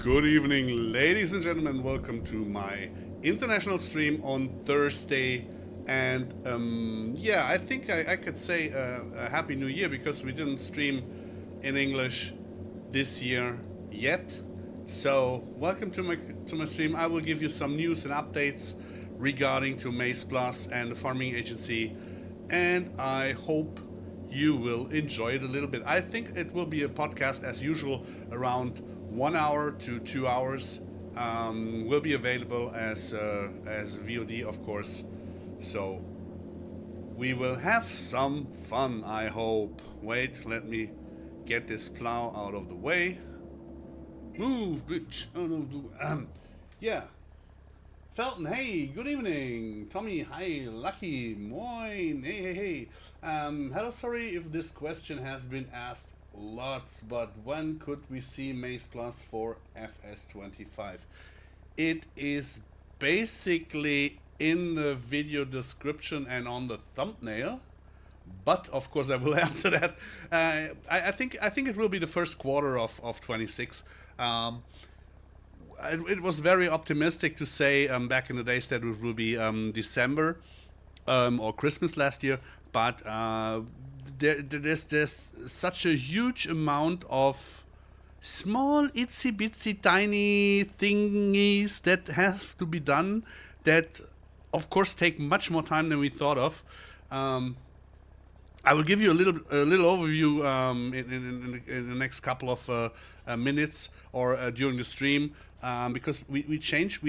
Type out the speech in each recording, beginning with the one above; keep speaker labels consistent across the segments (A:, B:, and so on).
A: Good evening, ladies and gentlemen. Welcome to my international stream on Thursday. And I think I could say a Happy New Year because we didn't stream in English this year yet. So welcome to my stream. I will give you some news and updates regarding to MaizePlus and the farming agency, and I hope you will enjoy it a little bit. I think it will be a podcast as usual, around 1 hour to 2 hours. Will be available as VOD, of course. So we will have some fun, I hope. Wait, let me get this plow out of the way. Move, bitch, out of the way. Yeah. Felton, hey, good evening. Tommy, hi. Lucky, moin, hey. Hello, sorry if this question has been asked lots, but when could we see MaizePlus for FS25? It is basically in the video description and on the thumbnail, but of course I will answer that. I think it will be the first quarter of 26. It was very optimistic to say back in the days that it will be December or Christmas last year, but there's such a huge amount of small itsy bitsy tiny thingies that have to be done that of course take much more time than we thought of. I will give you a little overview in the next couple of minutes or during the stream, because we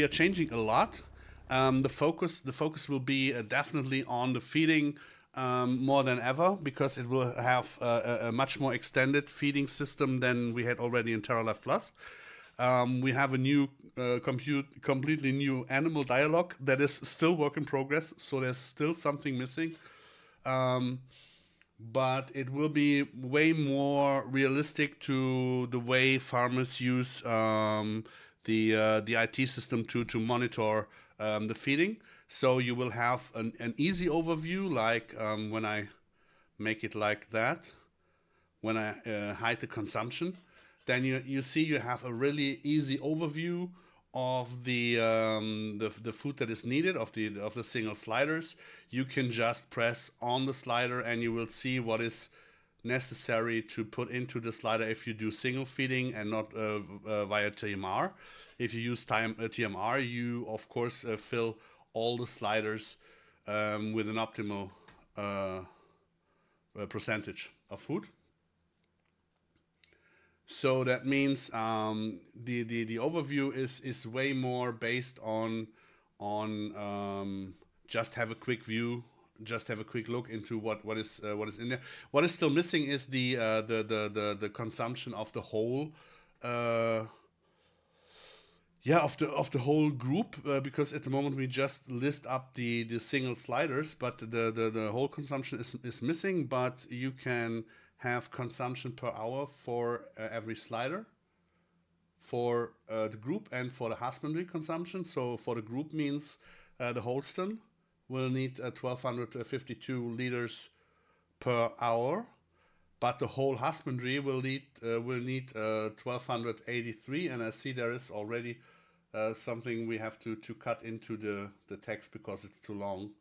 A: are changing a lot. The focus will be definitely on the feeding more than ever, because it will have a much more extended feeding system than we had already in TerraLife Plus. We have a new completely new animal dialogue that is still work in progress, so there's still something missing. But it will be way more realistic to the way farmers use the IT system to monitor the feeding. So you will have an easy overview, like when I make it like that, when I hide the consumption, then you see you have a really easy overview of the food that is needed, of the single sliders. You can just press on the slider and you will see what is necessary to put into the slider if you do single feeding and not via TMR. If you use TMR, you of course fill all the sliders with an optimal percentage of food. So that means the overview is way more based on just have a quick view, just have a quick look into what is in there. What is still missing is the consumption of the whole of the whole group, because at the moment we just list up the single sliders, but the whole consumption is missing. But you can have consumption per hour for every slider, for the group and for the husbandry consumption. So for the group means the Holstein will need 1252 liters per hour, but the whole husbandry will need 1283. And I see there is already something we have to cut into the text because it's too long.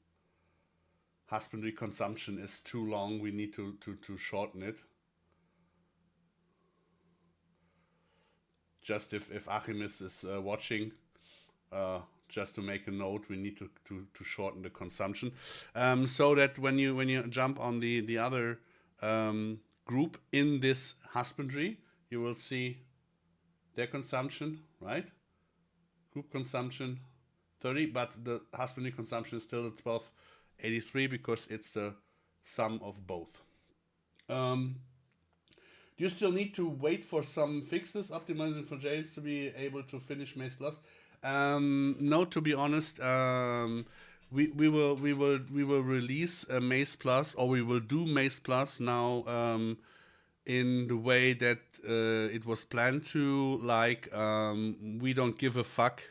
A: Husbandry consumption is too long. We need to shorten it. Just if Achim is watching, just to make a note, we need to shorten the consumption, so that when you jump on the other group in this husbandry, you will see their consumption, right? Group consumption 30, but the husbandry consumption is still at 1283 because it's the sum of both. Do you still need to wait for some fixes optimizing for James to be able to finish MaizePlus? No, to be honest, we will release MaizePlus, or we will do MaizePlus now in the way that it was planned to. Like, we don't give a fuck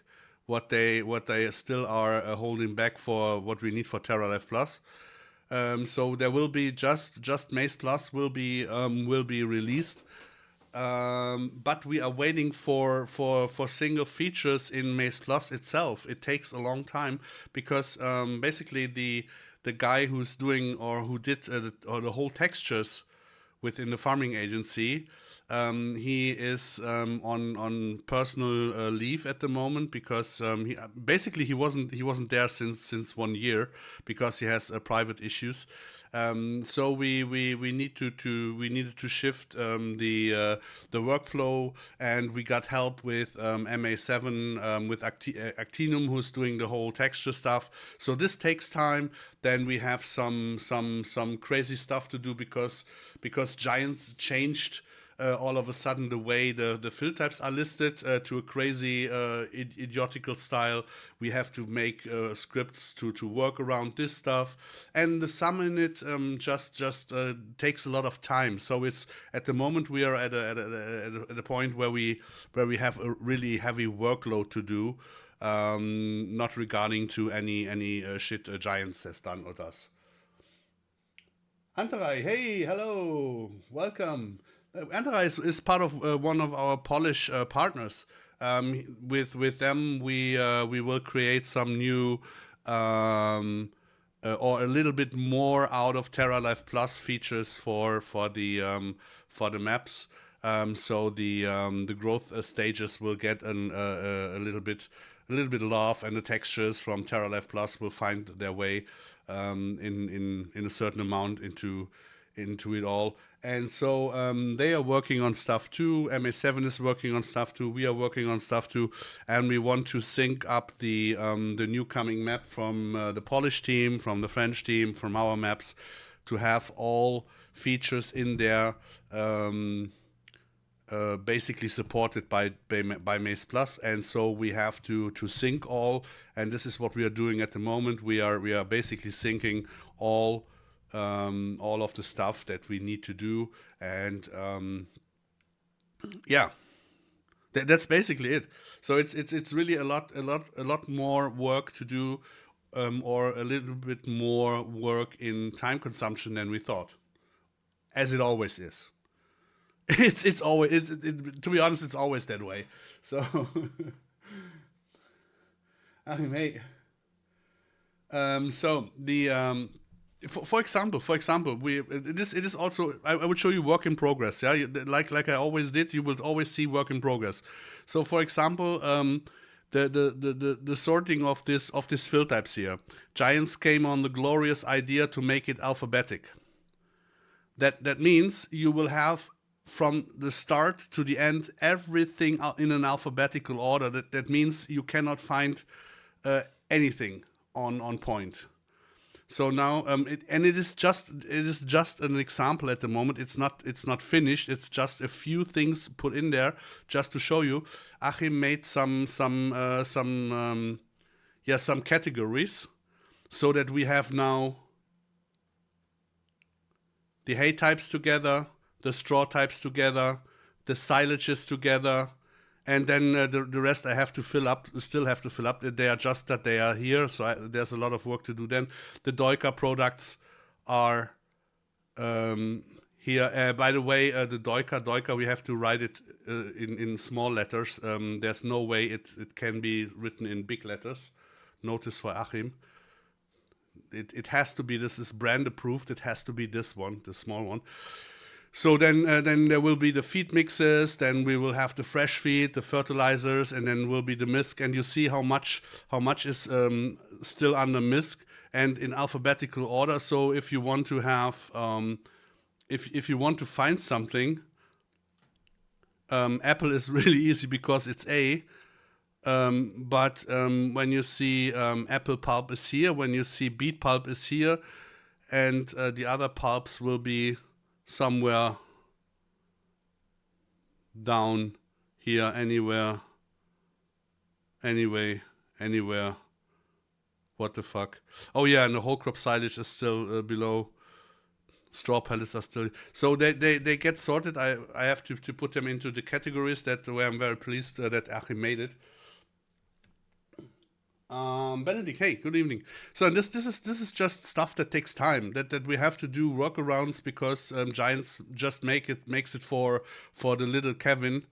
A: what they still are holding back for what we need for TerraLife Plus. So there will be just MaizePlus will be released. but we are waiting for single features in MaizePlus itself. It takes a long time because basically the guy who's doing or who did the whole textures within the farming agency, he is on personal leave at the moment because he wasn't there since 1 year because he has private issues. So we needed to shift the workflow, and we got help with MA7 with Actinum, who's doing the whole texture stuff. So this takes time. Then we have some crazy stuff to do because Giants changed all of a sudden the way the fill types are listed to a crazy idiotical style. We have to make scripts to work around this stuff, and the sum in it just takes a lot of time. So it's at the moment we are at a point where we have a really heavy workload to do, not regarding to any shit Giants has done or does. Antarai, hey, hello, welcome. Antarai is part of one of our Polish partners. With them, we will create some new or a little bit more out of TerraLife Plus features for the maps. So the growth stages will get a little bit love, and the textures from TerraLife Plus will find their way in a certain amount into it all. And so they are working on stuff too. MA7 is working on stuff too. We are working on stuff too, and we want to sync up the new coming map from the Polish team, from the French team, from our maps, to have all features in there basically supported by MaizePlus. And so we have to sync all, and this is what we are doing at the moment. We are basically syncing all of the stuff that we need to do, and yeah, that's basically it. So it's really a lot more work to do, or a little bit more work in time consumption than we thought, as it always is. It's always to be honest, it's always that way. So hey, so the for example, it is also, I would show you work in progress. Yeah, like I always did, you will always see work in progress. So for example, the sorting of this fill types here. Giants came on the glorious idea to make it alphabetic. That means you will have from the start to the end everything in an alphabetical order. That means you cannot find anything on point. So now, it is just an example at the moment. It's not finished. It's just a few things put in there just to show you. Achim made some categories, so that we have now the hay types together, the straw types together, the silages together, and then the rest I have to fill up. Still have to fill up. They are just that they are here, so there's a lot of work to do. Then the Doika products are here. By the way, the Doika, we have to write it in small letters. There's no way it can be written in big letters. Notice for Achim. It has to be. This is brand approved. It has to be this one, the small one. So then there will be the feed mixes, then we will have the fresh feed, the fertilizers, and then will be the MISC. And you see how much is still under MISC and in alphabetical order. So if you want to have, if you want to find something, apple is really easy because it's A. But when you see apple pulp is here, when you see beet pulp is here, and the other pulps will be somewhere down here, anywhere. What the fuck? Oh yeah, and the whole crop silage is still below. Straw pellets are still. So they get sorted. I have to put them into the categories where I'm very pleased that Achim made it. Benedict, hey, good evening. So this is just stuff that takes time that we have to do workarounds because Giants just makes it for the little Kevin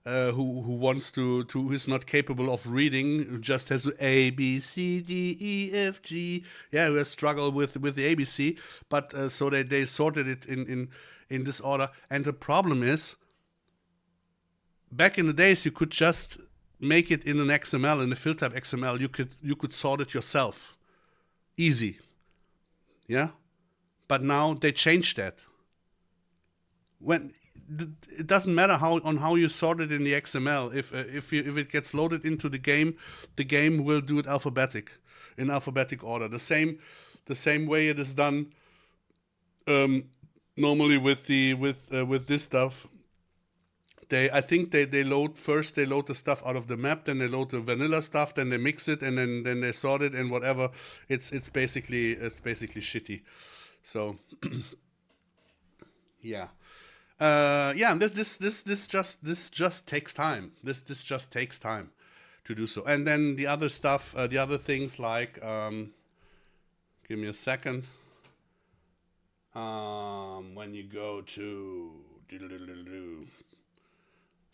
A: who wants to who's not capable of reading, who just has A B C D E F G. Yeah, who has struggled with the ABC, but so they sorted it in this order. And the problem is, back in the days, you could just make it in an XML, in a field type XML. You could sort it yourself, easy. Yeah, but now they changed that. When it doesn't matter how you sort it in the XML. If it gets loaded into the game will do it in alphabetic order. The same way it is done normally with this stuff. I think they load the stuff out of the map, then they load the vanilla stuff, then they mix it, and then they sort it and whatever. It's basically shitty. So yeah. This just takes time. This just takes time to do so. And then the other stuff, the other things like, give me a second. When you go to,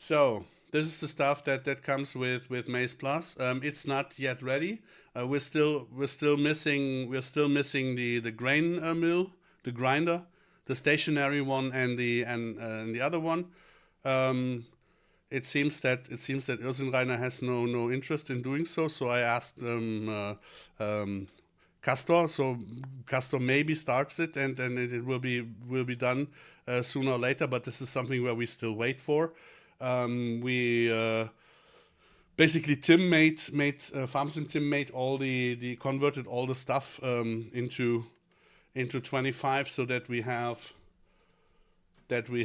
A: so this is the stuff that comes with MaizePlus. It's not yet ready. We're still missing the grain mill, the grinder, the stationary one, and the other one. It seems that Irsenreiner has no interest in doing so. So I asked Castor. So Castor maybe starts it, and it will be done sooner or later. But this is something where we still wait for. Basically Tim made FarmSim Tim made all the converted all the stuff into 25, so that we have we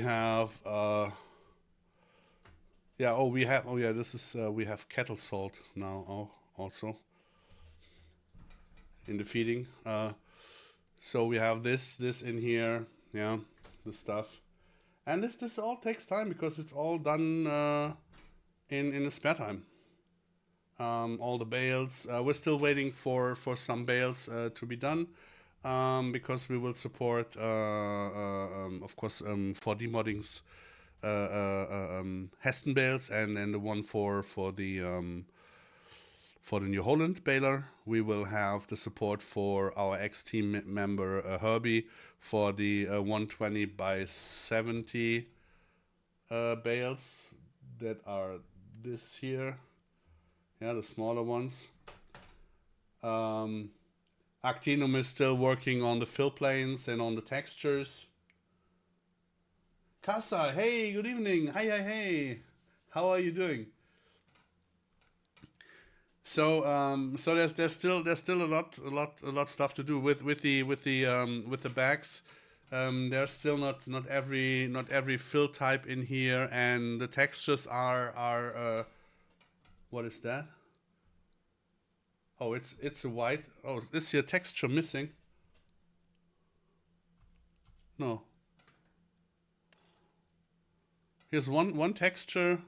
A: have cattle salt now also in the feeding. So we have this in here, yeah, the stuff, and this all takes time because it's all done in the spare time. All the bales, we're still waiting for some bales to be done. Because we will support, of course, for demoddings, Heston bales, and then the one for the New Holland baler. We will have the support for our ex-team member Herbie for the 120 by 70 bales that are this here. Yeah, the smaller ones. Actinum is still working on the fill planes and on the textures. Casa, hey, good evening. Hey. How are you doing? So there's still a lot stuff to do with the bags. There's still not every fill type in here, and the textures are what is that? Oh, it's a white. Oh, is here texture missing? No. Here's one texture.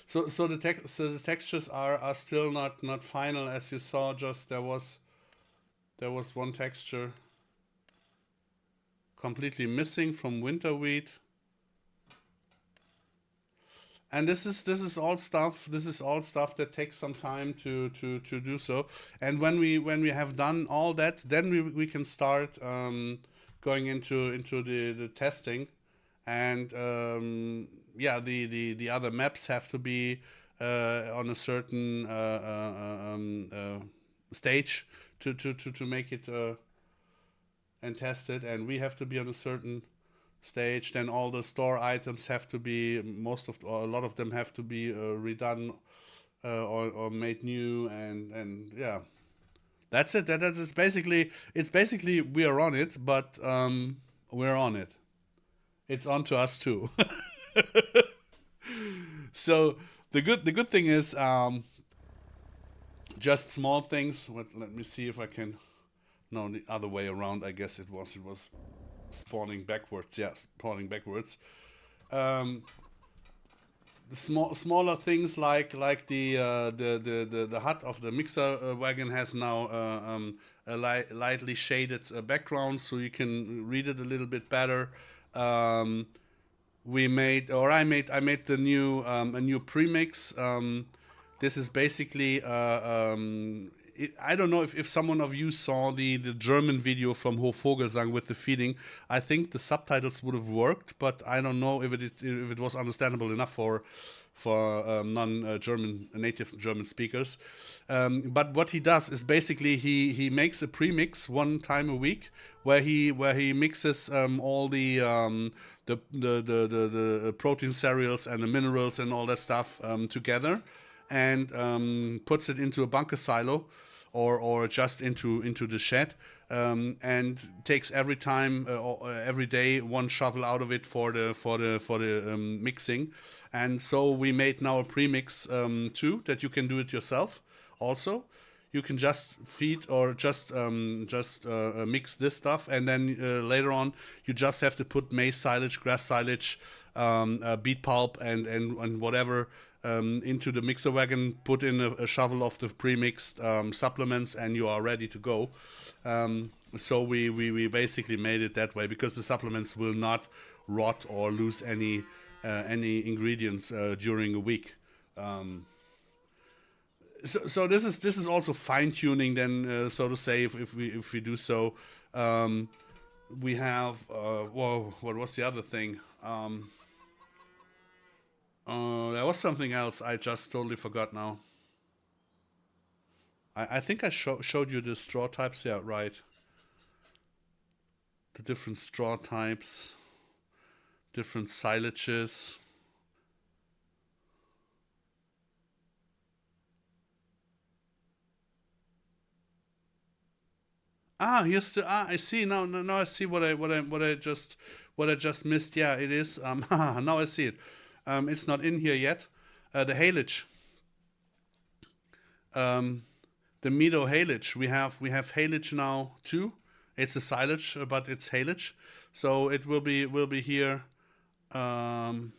A: So the textures are still not final, as you saw. Just there was one texture completely missing from winter wheat. And this is all stuff that takes some time to do so. And when we have done all that, then we can start going into the testing. And the other maps have to be on a certain stage to make it and test it, and we have to be on a certain stage. Then all the store items have to be, a lot of them have to be redone or made new, and yeah, that's it. It's basically we are on it, but we're on it. It's on to us too. So the good thing is just small things. Let me see if I can. No, the other way around. I guess it was spawning backwards. Yeah, spawning backwards. smaller things like the hut of the mixer wagon has now a lightly shaded background, so you can read it a little bit better. Um, I made the new a new premix. This is basically I don't know if someone of you saw the German video from Hofvogelsang with the feeding. I think the subtitles would have worked, but I don't know if it was understandable enough for non-German native German speakers. But what he does is basically he makes a premix one time a week where he mixes all the protein cereals and the minerals and all that stuff together, and puts it into a bunker silo or just into the shed, and takes every time every day one shovel out of it for the mixing. And so we made now a premix too, that you can do it yourself also. You can just feed or just mix this stuff, and then later on you just have to put maize silage, grass silage, beet pulp, and whatever into the mixer wagon. Put in a shovel of the pre-mixed supplements, and you are ready to go. So we basically made it that way because the supplements will not rot or lose any ingredients during a week. So this is also fine tuning then, so to say, if we do so. We have whoa, what was the other thing? There was something else I just totally forgot now. I think I showed you the straw types. Yeah, right. The different straw types, different silages. Here's the I see now I see what I just missed. Yeah, it is. Now I see it. It's not in here yet. The haylage. The meadow haylage. We have haylage now too. It's a silage, but it's haylage. So it will be here. Then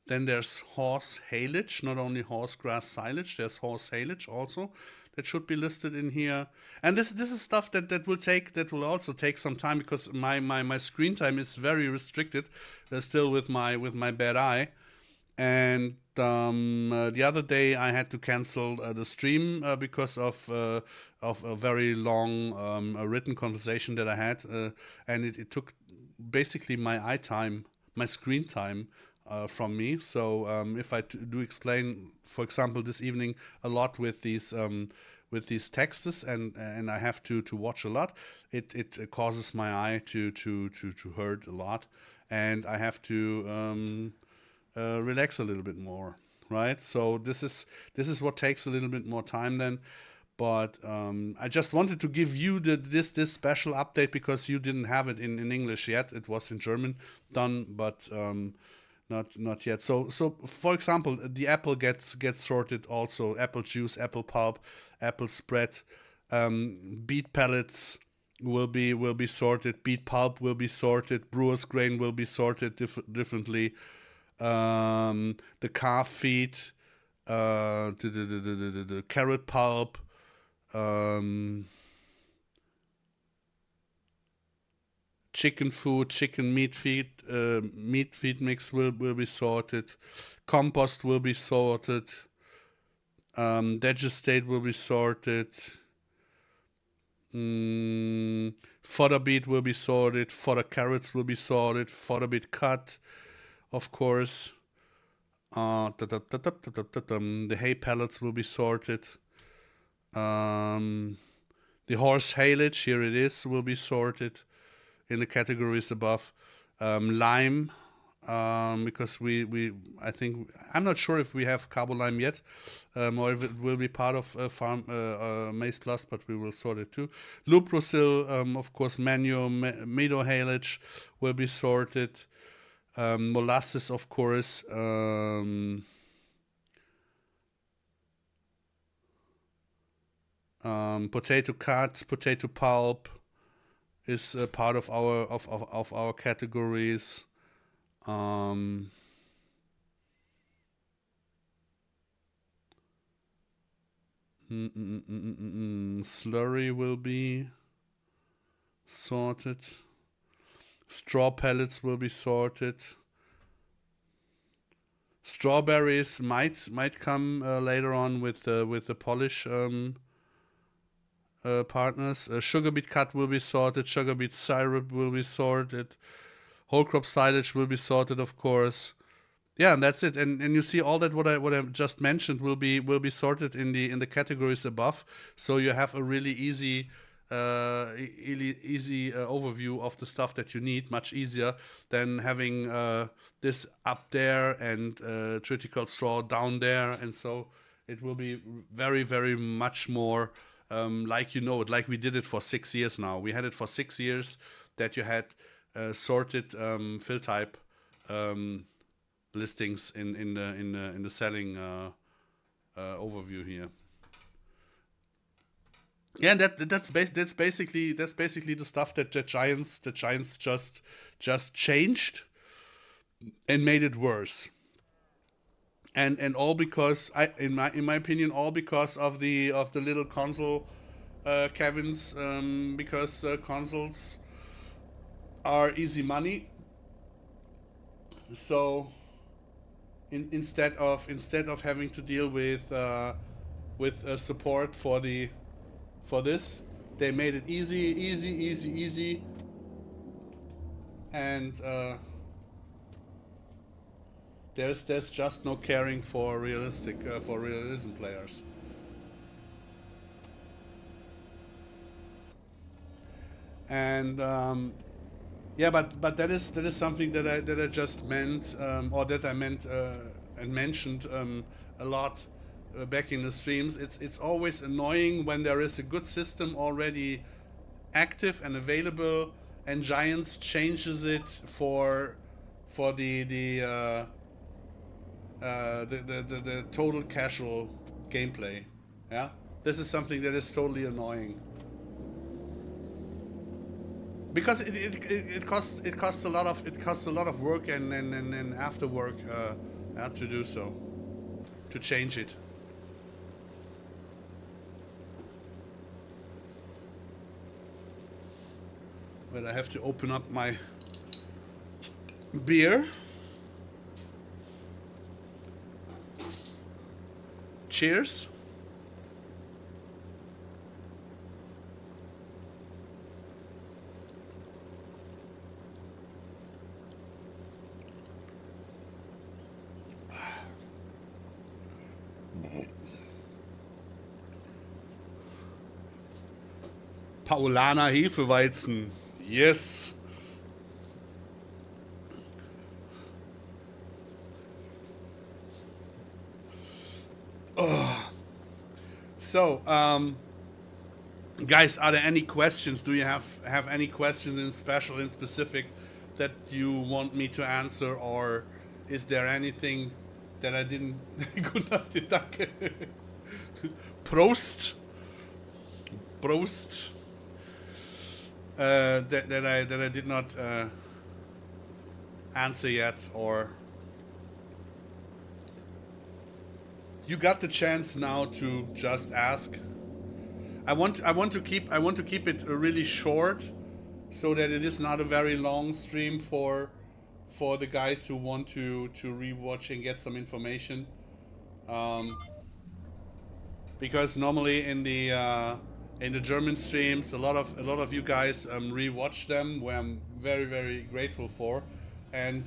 A: there's horse haylage, not only horse grass silage. There's horse haylage also that should be listed in here. And this is stuff that will also take some time because my screen time is very restricted still with my bad eye. And the other day I had to cancel the stream because of a very long written conversation that I had, and it took basically my eye time, my screen time from me. So if I do explain, for example, this evening a lot with these texts, and I have to watch a lot, it causes my eye to hurt a lot, and I have to relax a little bit more, right? So this is what takes a little bit more time then. But I just wanted to give you this special update because you didn't have it in English yet. It was in German done, but not yet. So for example, the apple gets sorted also. Apple juice, apple pulp, apple spread, beet pellets will be sorted. Beet pulp will be sorted. Brewer's grain will be sorted differently. The calf feed, the carrot pulp, chicken food, chicken meat feed mix will be sorted. Compost will be sorted. Digestate will be sorted. Fodder beet will be sorted. Fodder carrots will be sorted. Fodder beet cut, of course. The hay pellets will be sorted. The horse haylage, here it is, will be sorted in the categories above. Lime, because I think, I'm not sure if we have carbo lime yet, or if it will be part of farm Maize Plus, but we will sort it too. Luprosil, of course, manure, meadow haylage will be sorted. Molasses, of course. Potato cut, potato pulp is part of our categories. Slurry will be sorted. Straw pellets will be sorted. Strawberries might come later on with the polish partners. Sugar beet cut will be sorted. Sugar beet syrup will be sorted. Whole crop silage will be sorted, of course. Yeah, and that's it. And you see all that what I just mentioned will be sorted in the categories above. So you have a really easy overview of the stuff that you need, much easier than having this up there and triticale straw down there. And so it will be very, very much more like you know it, like we did it for 6 years now. We had it for 6 years that you had sorted fill type listings in the selling overview here. Yeah, and that's basically the stuff that the Giants just changed and made it worse. And all because in my opinion, all because of the little console Kevins, because consoles are easy money. So instead of having to deal with support for this, they made it easy, and there's just no caring for realism players. And yeah, but that is something that I just meant, or that I meant and mentioned a lot back in the streams. It's always annoying when there is a good system already active and available, and Giants changes it for the total casual gameplay. Yeah, this is something that is totally annoying. Because it costs a lot of work and after work to do so, to change it. But I have to open up my beer. Cheers. Paulaner Hefeweizen. Yes. Oh. So, guys, are there any questions? Do you have any questions in specific that you want me to answer, or is there anything that I didn't? Guten Tag, danke. Prost. Prost. That I did not answer yet, or you got the chance now to just ask. I want to keep it really short, so that it is not a very long stream for the guys who want to rewatch and get some information. Because normally in the German streams, a lot of you guys rewatch them, where I'm very, very grateful for, and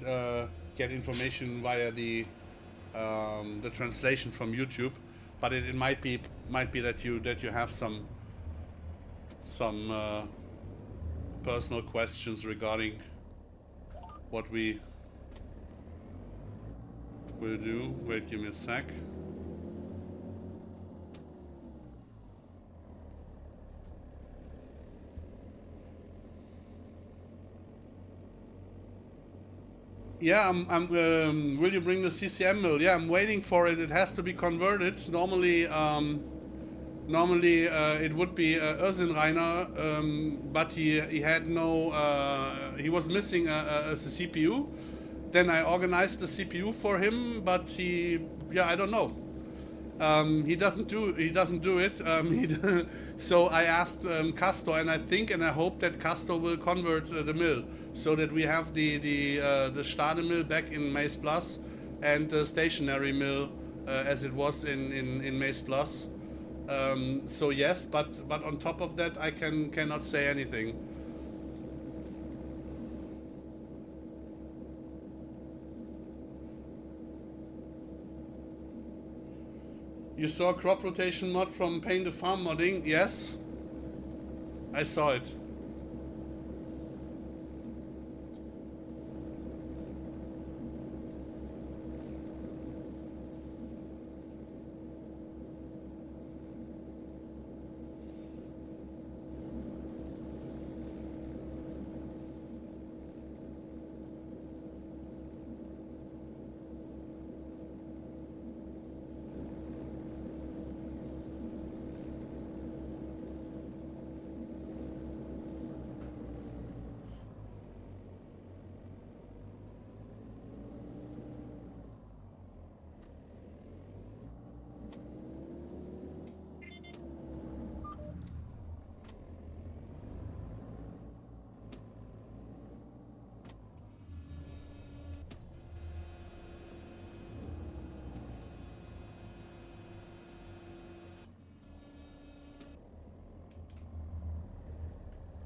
A: get information via the translation from YouTube. But it might be that you have some personal questions regarding what we will do. Wait, give me a sec. Yeah, will you bring the CCM mill? Yeah, I'm waiting for it. It has to be converted. Normally it would be Irsenreiner, but he had no. He was missing a CPU. Then I organized the CPU for him, but I don't know. He doesn't do it. So I asked Castor, and I think and I hope that Castor will convert the mill so that we have the Stade mill back in MaizePlus and the stationary mill as it was in MaizePlus. So yes, but on top of that, I cannot say anything. You saw crop rotation mod from Paint the Farm modding? Yes, I saw it.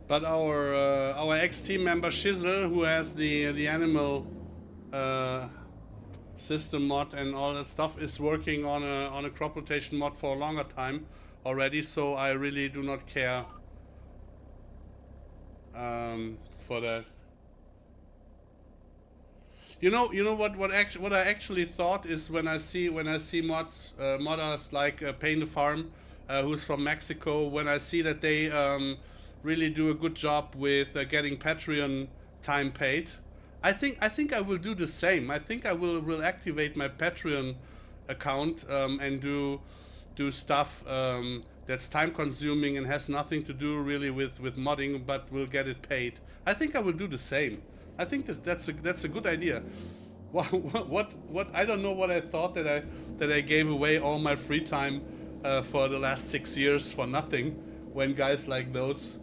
A: But our ex-team member Shizzle, who has the animal system mod and all that stuff, is working on a crop rotation mod for a longer time already. So I really do not care for that. You know what I actually thought is when I see modders like Paint the Farm, who's from Mexico, when I see that they really do a good job with getting Patreon time paid, I think I will do the same. I think I will activate my Patreon account and do stuff that's time consuming and has nothing to do really with modding, but will get it paid. I think I will do the same. I think that's a good idea. What I don't know what I thought that I gave away all my free time for the last 6 years for nothing, when guys like those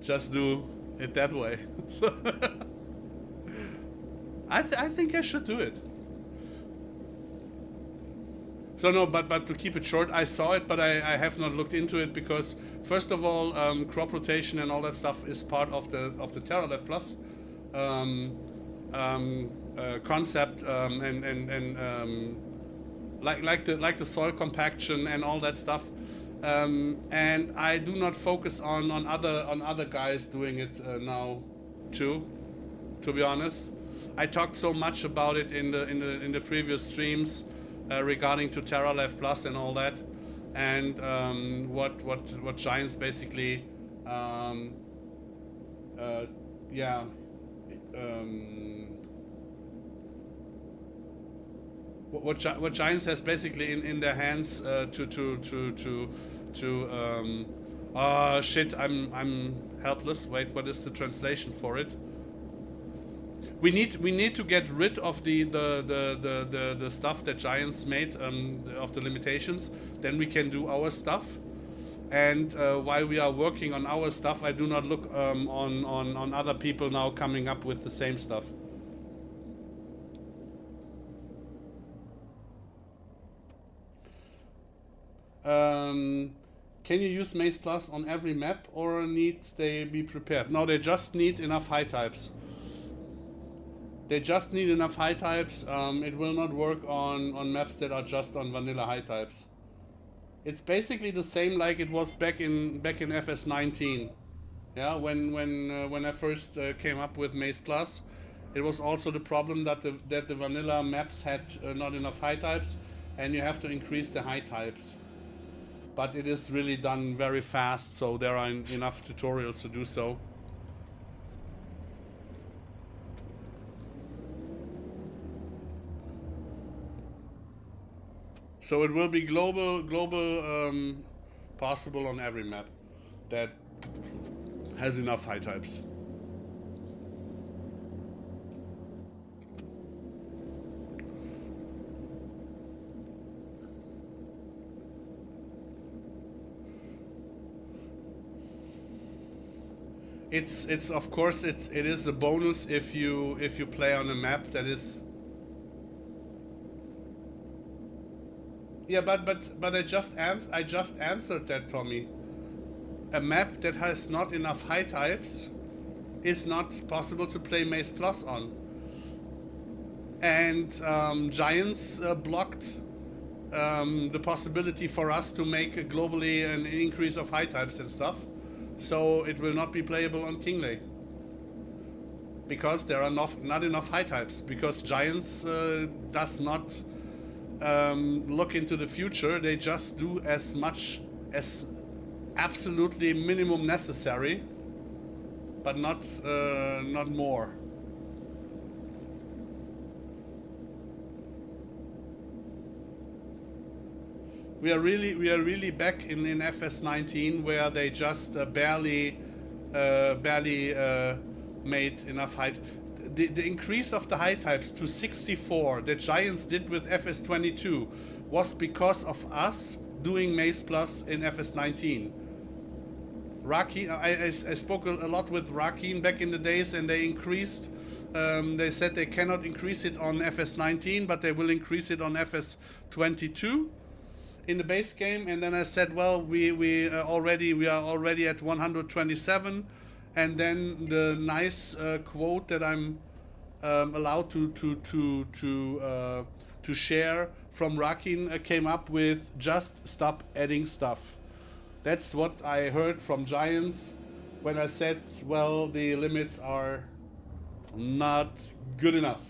A: just do it that way. So I think I should do it. So no, but to keep it short, I saw it, but I have not looked into it because first of all, crop rotation and all that stuff is part of the TerraLeft Plus concept, and like the soil compaction and all that stuff. And I do not focus on other guys doing it now too, to be honest. I talked so much about it in the previous streams regarding to TerraLeft Plus and all that, and what Giants basically what Giants has basically in their hands shit, I'm helpless. Wait, what is the translation for it? We need to get rid of the stuff that Giants made, of the limitations. Then we can do our stuff. And while we are working on our stuff, I do not look on other people now coming up with the same stuff. Can you use MaizePlus on every map, or need they be prepared? No, they just need enough high types. They just need enough high types. It will not work on maps that are just on vanilla high types. It's basically the same like it was back in FS19. Yeah, when I first came up with MaizePlus, it was also the problem that the vanilla maps had not enough high types, and you have to increase the high types. But it is really done very fast, so there are enough tutorials to do so. So it will be global possible on every map that has enough high types. It's of course it is a bonus if you play on a map that is. Yeah, but I just answered that, Tommy. A map that has not enough high types is not possible to play Maze Plus on. And Giants blocked the possibility for us to make globally an increase of high types and stuff. So it will not be playable on Keyline. Because there are not enough high types. Because Giants does not look into the future. They just do as much as absolutely minimum necessary, but not more. We are really back in FS19 where they just barely made enough height. The increase of the high types to 64 that Giants did with FS22 was because of us doing Maze Plus in FS19. Rakeen, I spoke a lot with Rakeen back in the days, and they increased. They said they cannot increase it on FS19, but they will increase it on FS22 in the base game. And then I said, well, we are already at 127. And then the nice quote that I'm allowed to share from Rakeen came up with, just stop adding stuff. That's what I heard from Giants when I said, well, the limits are not good enough.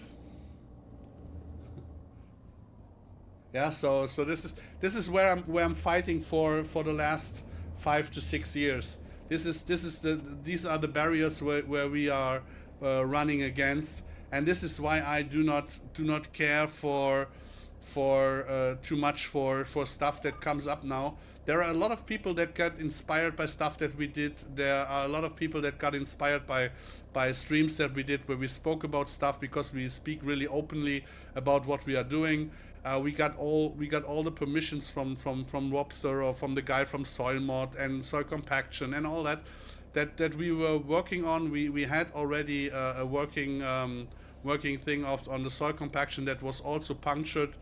A: Yeah, so this is where I'm fighting for the last 5 to 6 years. These are the barriers where we are running against, and this is why I do not care for too much for stuff that comes up now. There are a lot of people that got inspired by stuff that we did. There are a lot of people that got inspired by streams that we did where we spoke about stuff because we speak really openly about what we are doing. We got all the permissions from Wobster or from the guy from Soil Mod and Soil Compaction and all that we were working on. We had already a working thing on the soil compaction that was also punctured.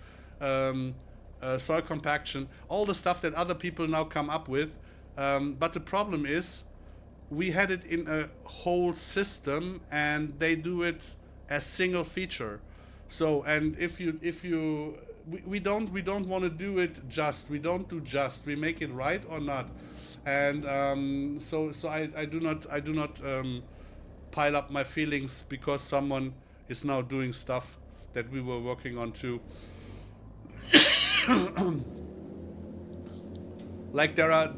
A: Soil compaction, all the stuff that other people now come up with, but the problem is we had it in a whole system and they do it as single feature. So, and if you we don't want to do it we don't do we make it right or not. And so I do not pile up my feelings because someone is now doing stuff that we were working on too. Like there are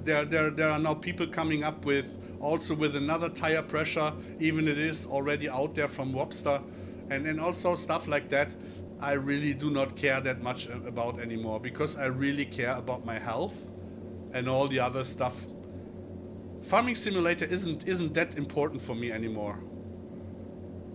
A: now people coming up with another tire pressure, even it is already out there from Wobster, and also stuff like that. I really do not care that much about anymore because I really care about my health and all the other stuff. Farming Simulator isn't that important for me anymore.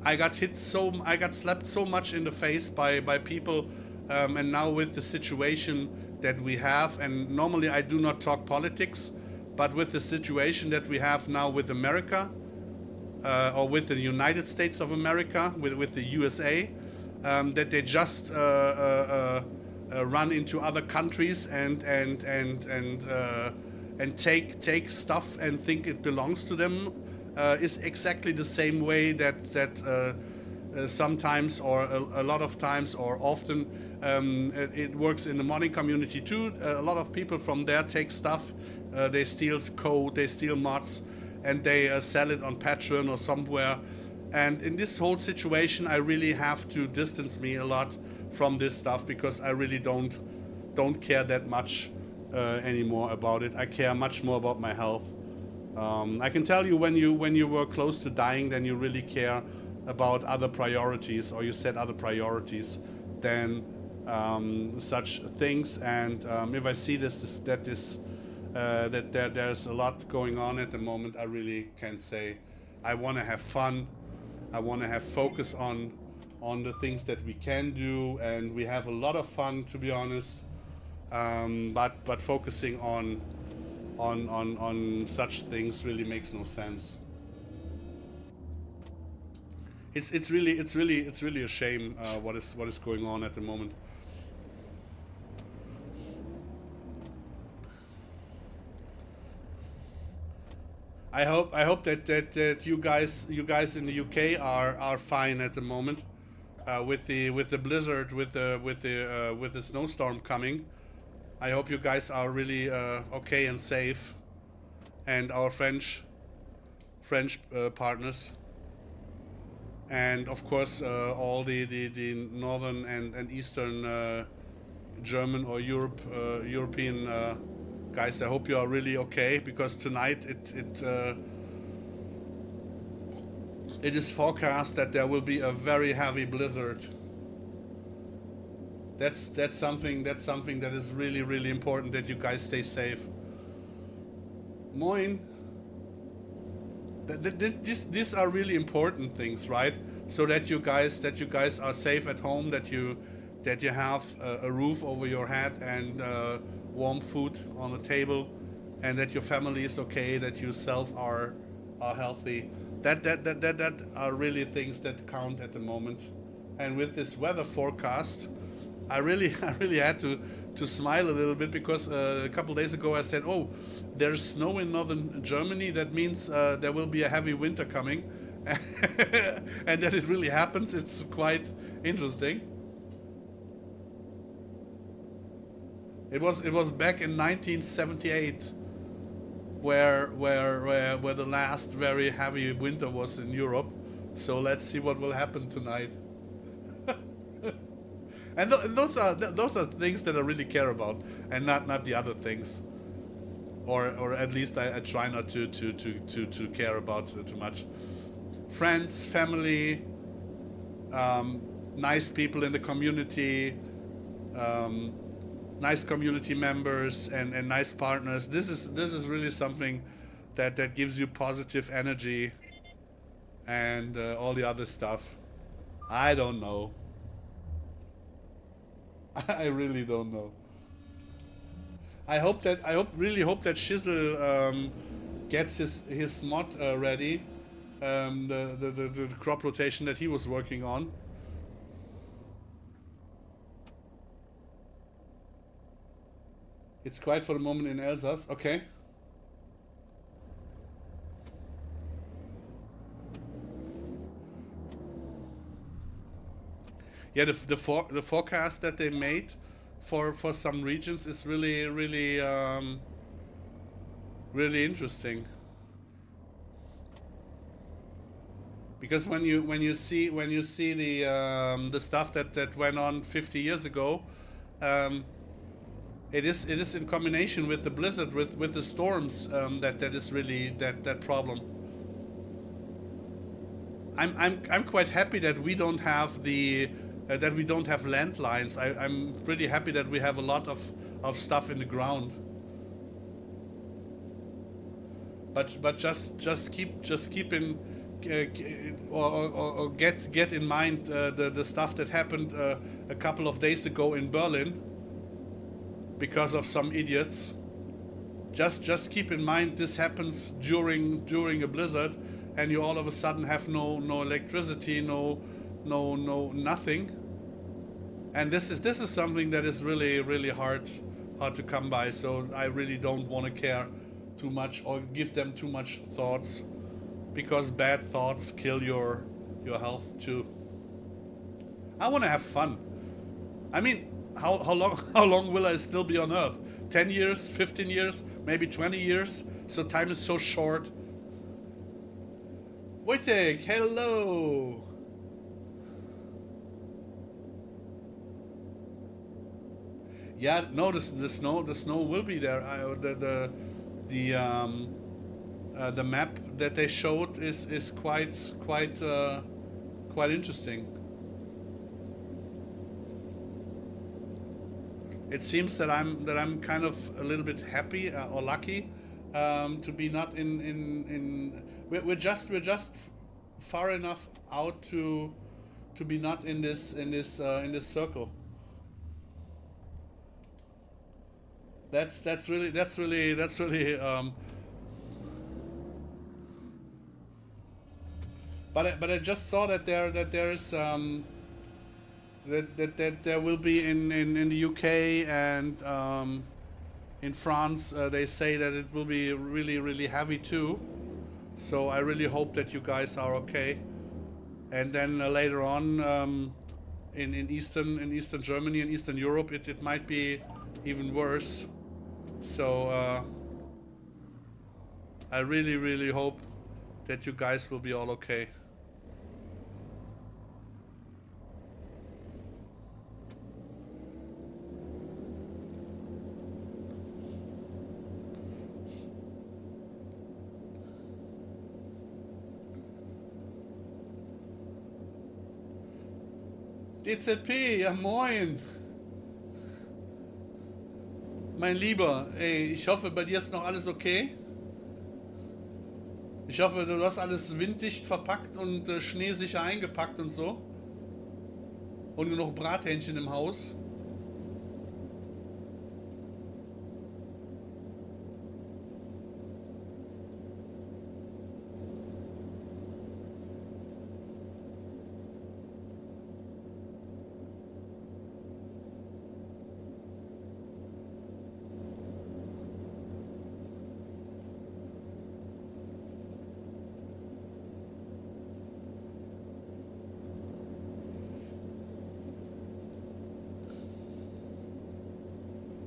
A: I got slapped so much in the face by people. And now with the situation that we have, and normally I do not talk politics, but with the situation that we have now with America, or with the United States of America, with the USA, that they just run into other countries and take stuff and think it belongs to them, is exactly the same way that sometimes or a lot of times or often it works in the modding community too. A lot of people from there take stuff, they steal code, they steal mods, and they sell it on Patreon or somewhere. And in this whole situation, I really have to distance me a lot from this stuff because I really don't care that much anymore about it. I care much more about my health. I can tell you when you were close to dying, then you really care about other priorities, or you set other priorities than such things. And if I see that there's a lot going on at the moment, I really can say I want to have fun. I want to have focus on the things that we can do, and we have a lot of fun, to be honest. But focusing on such things really makes no sense. it's really a shame what is going on at the moment. I hope that you guys in the UK are fine at the moment, with the blizzard, with the snowstorm coming. I hope you guys are really okay and safe, and our French partners, and of course all the northern and eastern German or European guys. I hope you are really okay, because tonight it is forecast that there will be a very heavy blizzard. That's something that is really important, that you guys stay safe. Moin. These are really important things, right? So that you guys are safe at home, that you have a roof over your head, and warm food on the table, and that your family is okay, that you yourself are healthy. That are really things that count at the moment. And with this weather forecast, I really had to smile a little bit, because a couple days ago I said, oh, there's snow in northern Germany. That means there will be a heavy winter coming, and that it really happens. It's quite interesting. It was back in 1978 where the last very heavy winter was in Europe. So let's see what will happen tonight. And those are things that I really care about, and not the other things, or at least I try not to care about too much. Friends, family, nice people in the community, nice community members, and nice partners. This is really something that gives you positive energy, and all the other stuff. I don't know. I really don't know. Really hope that Shizzle gets his mod ready, the crop rotation that he was working on. It's quiet for the moment in Elsass. Okay. Yeah, the forecast that they made for some regions is really interesting. Because when you see the stuff that went on 50 years ago, it is in combination with the blizzard, with the storms, that is really that problem. I'm quite happy that we don't have landlines. I'm pretty happy that we have a lot of stuff in the ground. But just keep in or get in mind the stuff that happened a couple of days ago in Berlin, because of some idiots. Just keep in mind, this happens during a blizzard, and you all of a sudden have no electricity, no nothing. And this is something that is really hard to come by. So I really don't want to care too much or give them too much thoughts, because bad thoughts kill your health too. I want to have fun. I mean, how long will I still be on Earth? 10 years, 15 years, maybe 20 years? So time is so short. Wojtek, hello. Yeah, no, the snow will be there. The map that they showed is quite interesting. It seems that I'm kind of a little bit happy or lucky to be not in. We're just far enough out to be not in this circle. That's really but I just saw that there's that there will be in the UK and in France. They say that it will be really heavy too. So I really hope that you guys are okay. And then later on in Eastern Germany and Eastern Europe, it might be even worse. So I really hope that you guys will be all okay. DZP, ja moin. Mein Lieber, ey, ich hoffe, bei dir ist noch alles okay. Ich hoffe, du hast alles winddicht verpackt und schneesicher eingepackt und so. Und genug Brathähnchen im Haus.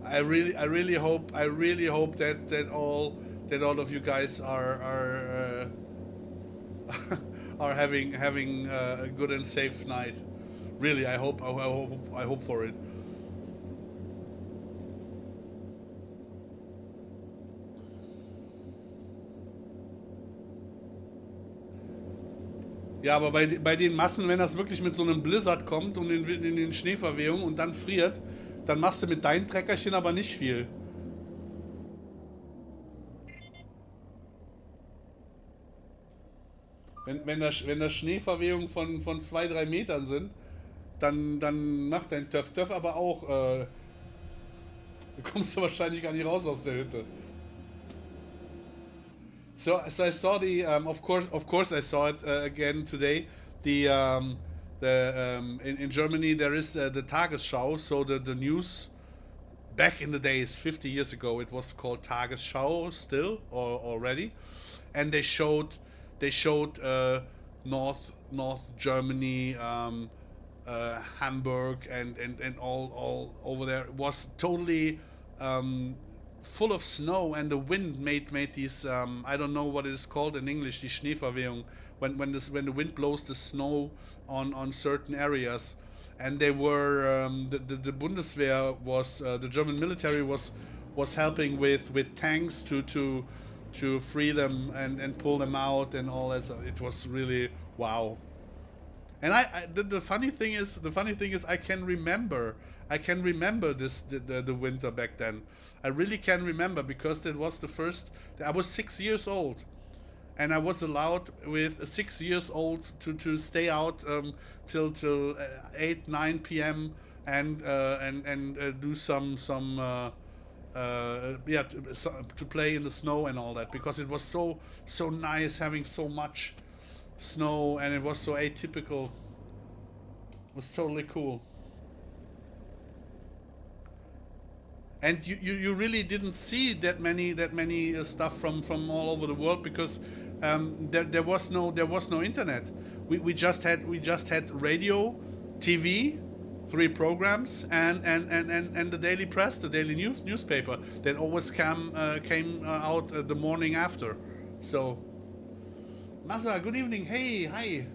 A: I really hope that all of you guys are are having a good and safe night. Really, I hope for it. Ja, aber bei den Massen, wenn das wirklich mit so einem Blizzard kommt und in den Schneeverwehungen und dann friert, dann machst du mit deinem Treckerchen aber nicht viel. Wenn das Schneeverwehungen von 2, 3 Metern sind, dann macht dein Töff aber auch, da kommst du wahrscheinlich gar nicht raus aus der Hütte. So I saw the of course I saw it again today. In Germany there is the Tagesschau, so the news. Back in the days, 50 years ago, it was called Tagesschau still or already, and they showed North Germany, Hamburg and all over there. It was totally full of snow, and the wind made these I don't know what it is called in English, die Schneeverwehung, when the wind blows the snow on certain areas. And they were the Bundeswehr was the German military was helping with tanks to free them and pull them out and all that. So it was really wow. And the funny thing is I can remember this the winter back then. I really can remember, because that was the first. I was 6 years old, and I was allowed with 6 years old to stay out till 8, 9 p.m. and do some to play in the snow and all that, because it was so nice having so much snow, and it was so atypical. It was totally cool. And you really didn't see that many stuff from all over the world, because there was no internet. We just had radio, TV, 3 programs, and the daily press, the daily newspaper that always came out the morning after. So, Masa, good evening. Hey, hi.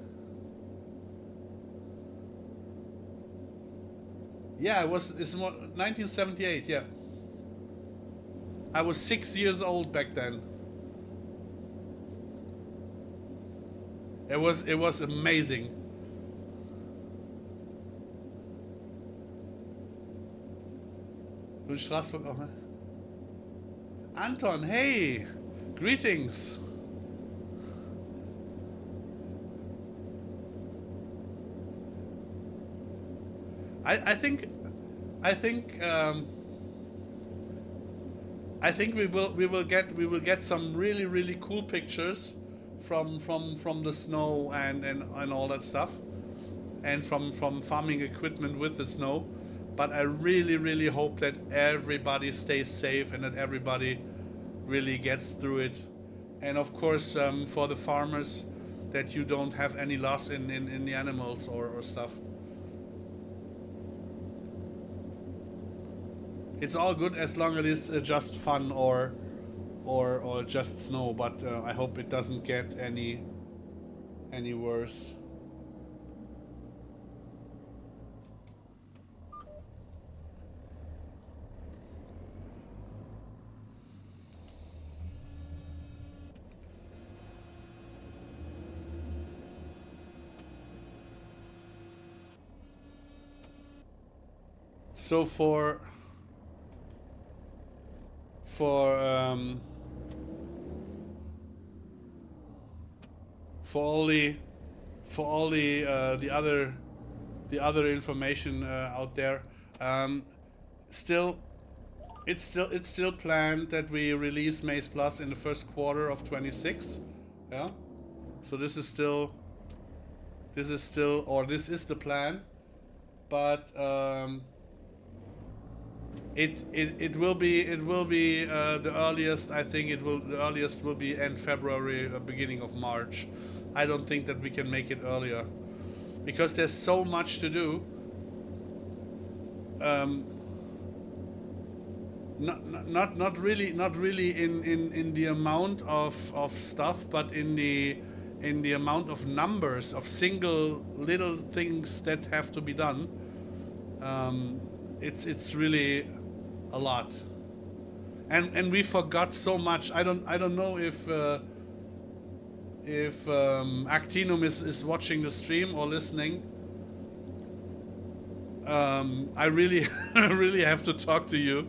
A: Yeah, it's 1978. Yeah, I was 6 years old back then. It was amazing. Du in Straßburg auch, ne? Anton, hey, greetings. I think we will get some really cool pictures from the snow and all that stuff, and from farming equipment with the snow. But I really hope that everybody stays safe and that everybody really gets through it. And of course, for the farmers, that you don't have any loss in the animals or stuff. It's all good as long as it's just fun or just snow. But I hope it doesn't get any worse. So for for all the the other information out there, still it's still planned that we release Maize Plus in the first quarter of 26. Yeah. So this is still this is the plan, but it will be the earliest. I think the earliest will be end February, beginning of March. I don't think that we can make it earlier because there's so much to do. Not really in the amount of stuff, but in the amount of numbers of single little things that have to be done. It's really a lot, and we forgot so much. I don't know if Actinum is watching the stream or listening. I really really have to talk to you.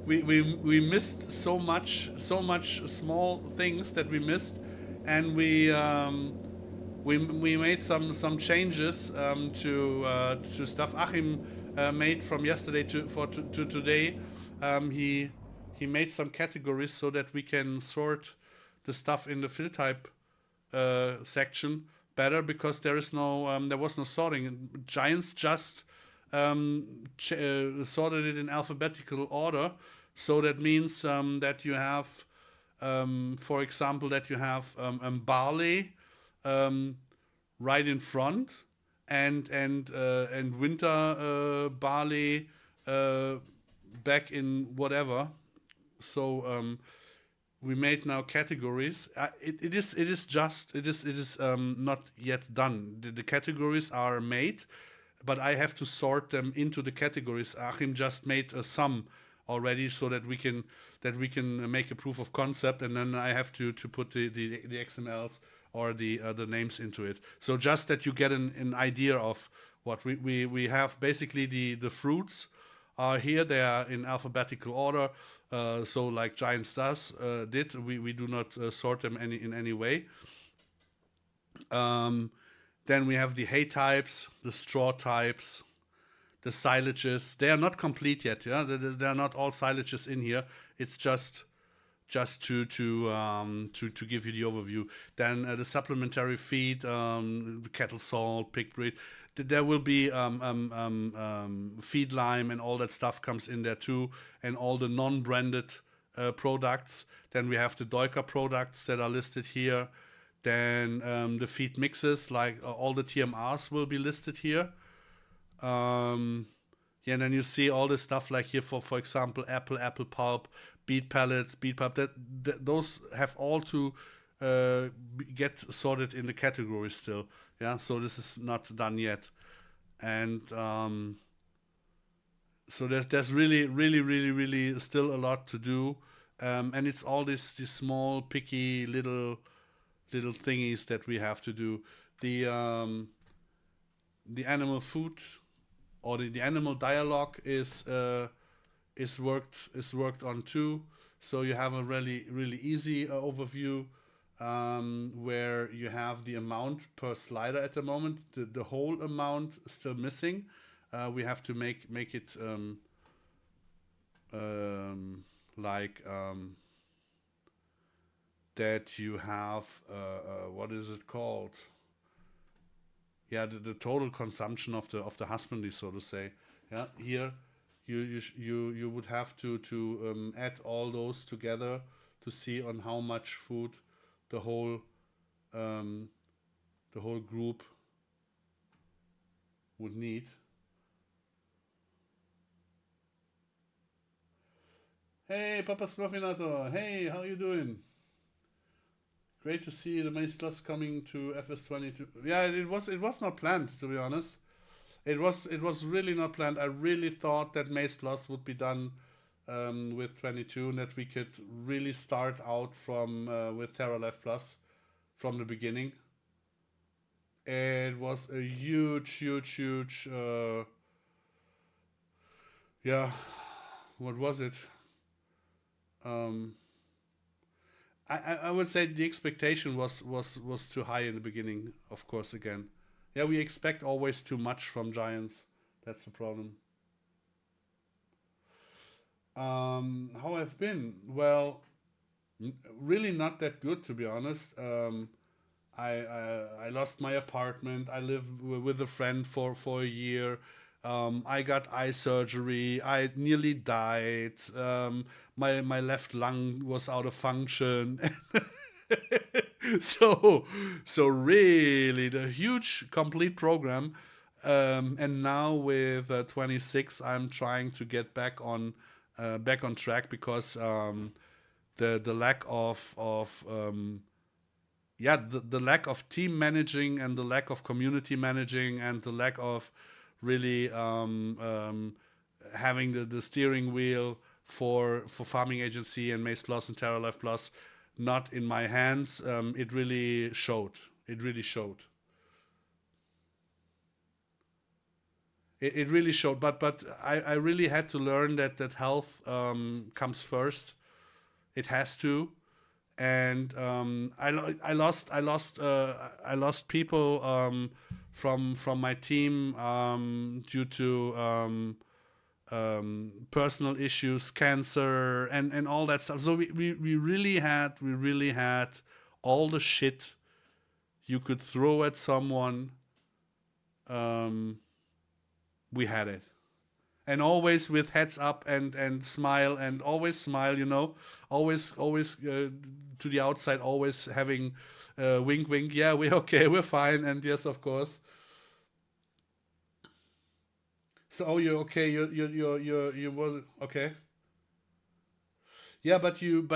A: We missed so much small things that we missed, and we made some changes to stuff Achim made from yesterday to today. He made some categories so that we can sort the stuff in the field type section better, because there was no sorting. Giants just sorted it in alphabetical order, so that means that you have, for example, that you have barley right in front, and winter barley back in whatever. So we made now categories. It is not yet done. The categories are made, but I have to sort them into the categories. Achim just made a sum already, so that we can make a proof of concept, and then I have to put the XMLs or the names into it. So just that you get an idea of what we have. Basically, the fruits are here. They are in alphabetical order. So like Giants did, we do not sort them in any way. Then we have the hay types, the straw types, the silages. They are not complete yet. Yeah, they are not all silages in here. It's just to give you the overview. Then the supplementary feed, cattle salt, pig breed. There will be feed lime and all that stuff comes in there too, and all the non-branded products. Then we have the Deuker products that are listed here. Then the feed mixes, like all the TMRs will be listed here. And then you see all this stuff like here for example, apple pulp, beet pellets, beet pulp. Those have all to get sorted in the categories still. Yeah, so this is not done yet, and so there's really still a lot to do, and it's all these small picky little thingies that we have to do. The animal food or the animal dialogue is worked on too. So you have a really easy overview, where you have the amount per slider at the moment. The whole amount is still missing. We have to make it that you have what is it called? Yeah, the total consumption of the husbandry, so to say. Yeah, here you would have to add all those together to see on how much food the whole um, the whole group would need. Hey, Papa Snuffinator. Hey, how you doing? Great to see the MaizePlus coming to FS22. Yeah, it was not planned, to be honest. It was really not planned. I really thought that MaizePlus would be done with 22, and that we could really start out from with TerraLife Plus from the beginning. It was a huge. Yeah, what was it? Um, I would say the expectation was too high in the beginning. Of course, again, yeah, we expect always too much from giants. That's the problem. How I've been? Well, really not that good, to be honest. I lost my apartment. I lived with a friend for a year. I got eye surgery. I nearly died. My left lung was out of function. so so really the huge complete program. And now with 26, I'm trying to get back on track because the lack of yeah, the lack of team managing and the lack of community managing and the lack of really having the steering wheel for farming agency and Maze Plus and Terra Life Plus not in my hands. It really showed. It really showed. It really showed. But I really had to learn that health comes first. It has to. And I lost people from my team due to personal issues, cancer, and all that stuff. So we really had all the shit you could throw at someone. We had it, and always with heads up and smile, and always smile, always to the outside, always having wink wink, yeah, we're okay, we're fine, and yes, of course. So, oh, you're okay, you was okay. Yeah, you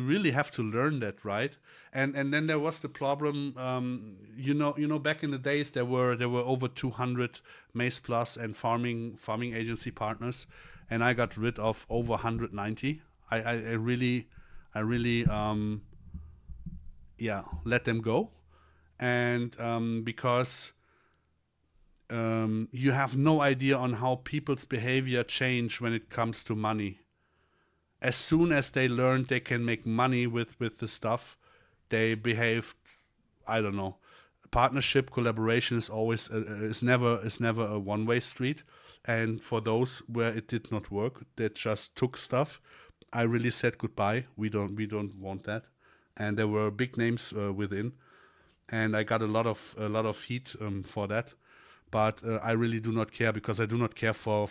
A: really have to learn that, right? And then there was the problem. Back in the days there were over 200 Maze Plus and farming agency partners, and I got rid of over 190. I really yeah, let them go, and because you have no idea on how people's behavior change when it comes to money. As soon as they learned they can make money with the stuff, they behaved. I don't know. Partnership collaboration is always is never a one-way street, and for those where it did not work, they just took stuff. I really said goodbye. We don't want that, and there were big names within, and I got a lot of heat for that. But I really do not care, because I do not care for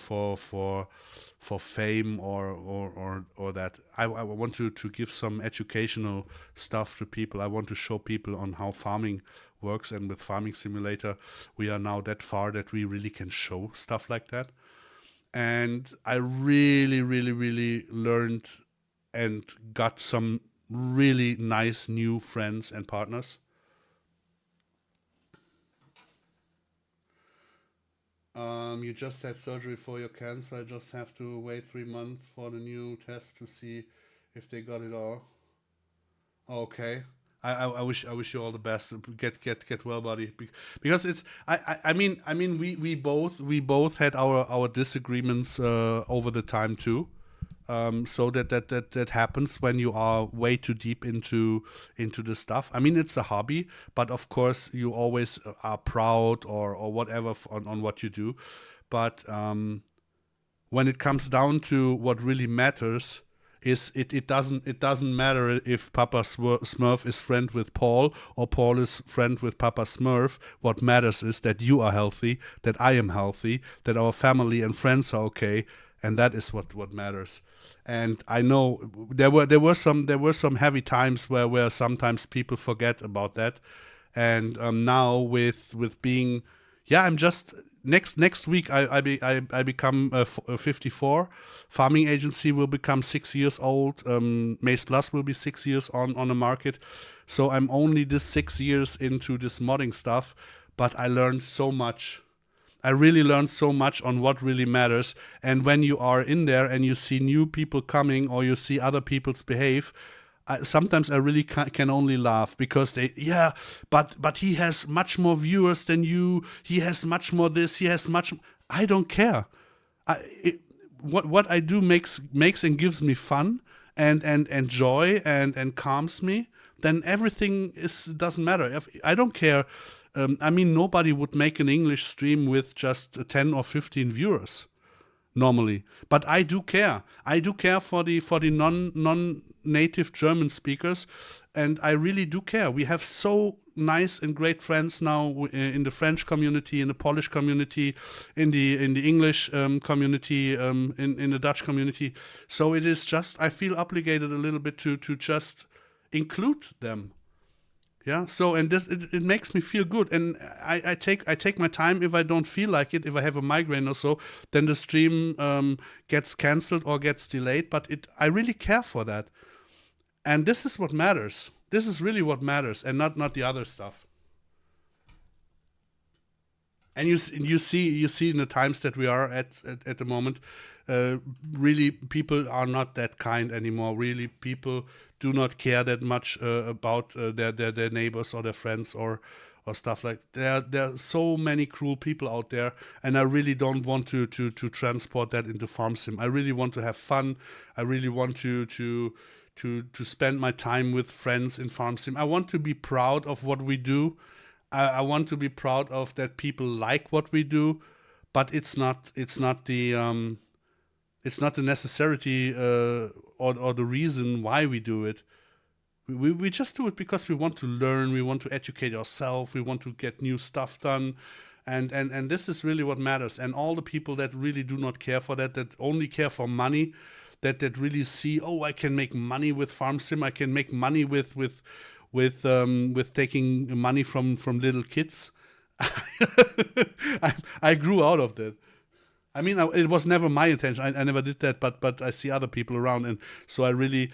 A: fame or that. I want to give some educational stuff to people. I want to show people on how farming works, and with Farming Simulator, we are now that far that we really can show stuff like that. And I really learned and got some really nice new friends and partners. You just had surgery for your cancer. I just have to wait 3 months for the new test to see if they got it all. Okay. I wish you all the best. Get well, buddy. Because it's I mean we both had our disagreements over the time too. So that happens when you are way too deep into the stuff. I mean, it's a hobby, but of course you always are proud or whatever on what you do. But when it comes down to what really matters, is it doesn't matter if Papa Smurf is friend with Paul or Paul is friend with Papa Smurf. What matters is that you are healthy, that I am healthy, that our family and friends are okay, and that is what matters. And I know there were some heavy times where sometimes people forget about that. And now with being, I'm just next week I become 54. Farming agency will become 6 years old. Maize Plus will be 6 years on the market. So I'm only this 6 years into this modding stuff, but I learned so much. I really learned so much on what really matters. And when you are in there and you see new people coming or you see other people's behave, sometimes I really can only laugh because but he has much more viewers than you. He has much more this. He has much. I don't care. What I do makes and gives me fun and joy and calms me. Then everything doesn't matter. I don't care. Nobody would make an English stream with just 10 or 15 viewers normally, but I do care. I do care for the non-native German speakers, and I really do care. We have so nice and great friends now in the French community, in the Polish community, in the English community, in the Dutch community. So it is just, I feel obligated a little bit to just include them. Yeah, so and this it makes me feel good, and I take my time. If I don't feel like it, if I have a migraine or so, then the stream gets cancelled or gets delayed. But I really care for that, and this is what matters. This is really what matters, and not the other stuff. And you see in the times that we are at the moment, really people are not that kind anymore. Really, people do not care that much about their neighbors or their friends or stuff like that. There are so many cruel people out there, and I really don't want to transport that into farm sim. I really want to have fun. I really want to spend my time with friends in farm sim. I want to be proud of what we do. I want to be proud of that people like what we do, but it's not the necessity or the reason why we do it. We just do it because we want to learn, we want to educate ourselves, we want to get new stuff done, and this is really what matters. And all the people that really do not care for that only care for money, that really see, I can make money with farm sim, I can make money with taking money from little kids. I grew out of that. It was never my intention. I never did that, but I see other people around, and so I really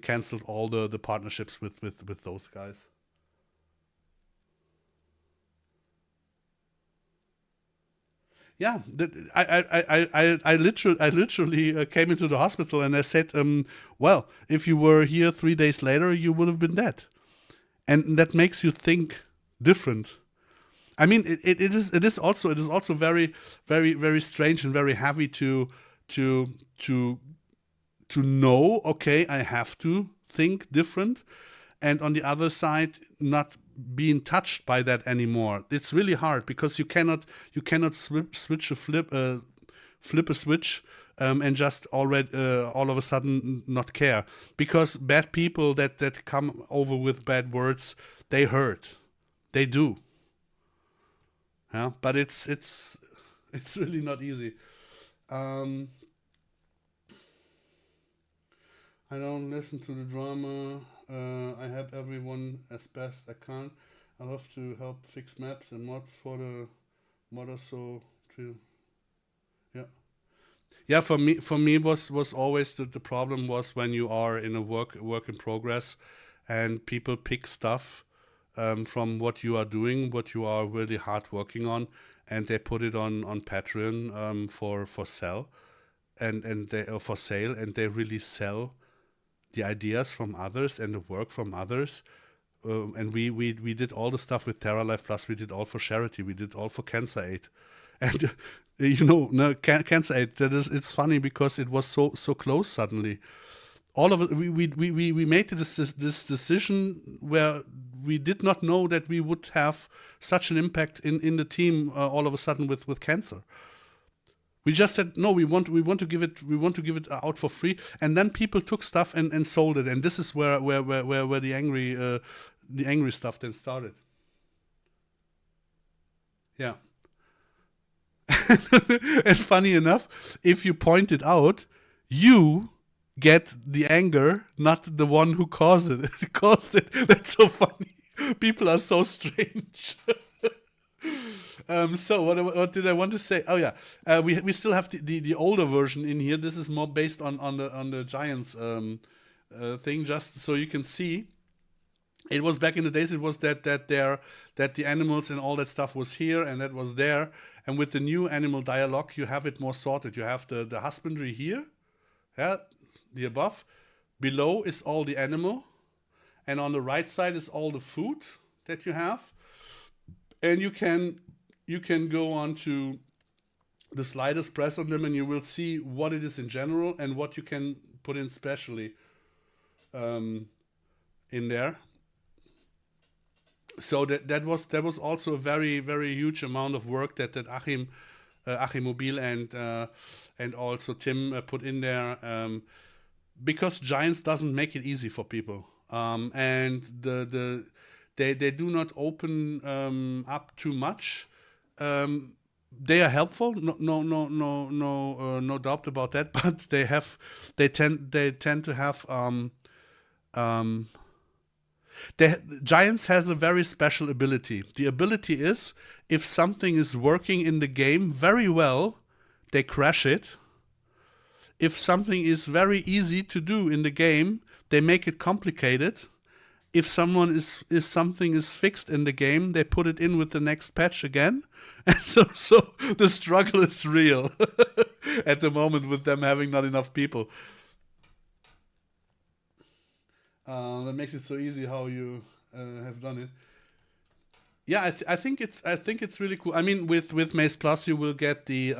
A: canceled all the partnerships with those guys. Yeah, I literally came into the hospital and I said, well, if you were here 3 days later, you would have been dead, and that makes you think different. It is also very, very, very strange and very heavy to know, okay, I have to think different, and on the other side, not being touched by that anymore. It's really hard because you cannot switch flip a switch and just already all of a sudden not care, because bad people that come over with bad words, they hurt, they do. Yeah, but it's really not easy. I don't listen to the drama. I help everyone as best I can. I love to help fix maps and mods for the modders. So yeah, yeah. For me was always the problem was when you are in a work in progress, and people pick stuff from what you are doing, what you are really hard working on, and they put it on Patreon for sale, and they for sale, and they really sell the ideas from others and the work from others. And we did all the stuff with Terra Life Plus. We did all for charity. We did all for Cancer Aid, and Cancer Aid. It's funny because it was so close suddenly. All of it, we made this decision where we did not know that we would have such an impact in the team all of a sudden with cancer. We just said no. We want to give it out for free, and then people took stuff and sold it, and this is where the angry stuff then started. Yeah. And funny enough, if you point it out, you get the anger, not the one who caused it. That's so funny. People are so strange. So what did I want to say? Oh yeah, we still have the older version in here. This is more based on the Giants thing, just so you can see. It was back in the days. It was that the animals and all that stuff was here and that was there. And with the new animal dialogue, you have it more sorted. You have the husbandry here, yeah, the above. Below is all the animal, and on the right side is all the food that you have. And you can go on to the sliders, press on them, and you will see what it is in general and what you can put in specially in there. So that was also a very, very huge amount of work that Achim Mobil and also Tim put in there, because Giants doesn't make it easy for people, and they do not open up too much. They are helpful, no doubt about that. But they tend to have Giants has a very special ability. The ability is, if something is working in the game very well, they crash it. If something is very easy to do in the game, they make it complicated. If something is fixed in the game, they put it in with the next patch again. And so the struggle is real at the moment with them having not enough people. That makes it so easy how you have done it. Yeah, I think it's really cool. I mean, with MaizePlus, you will get the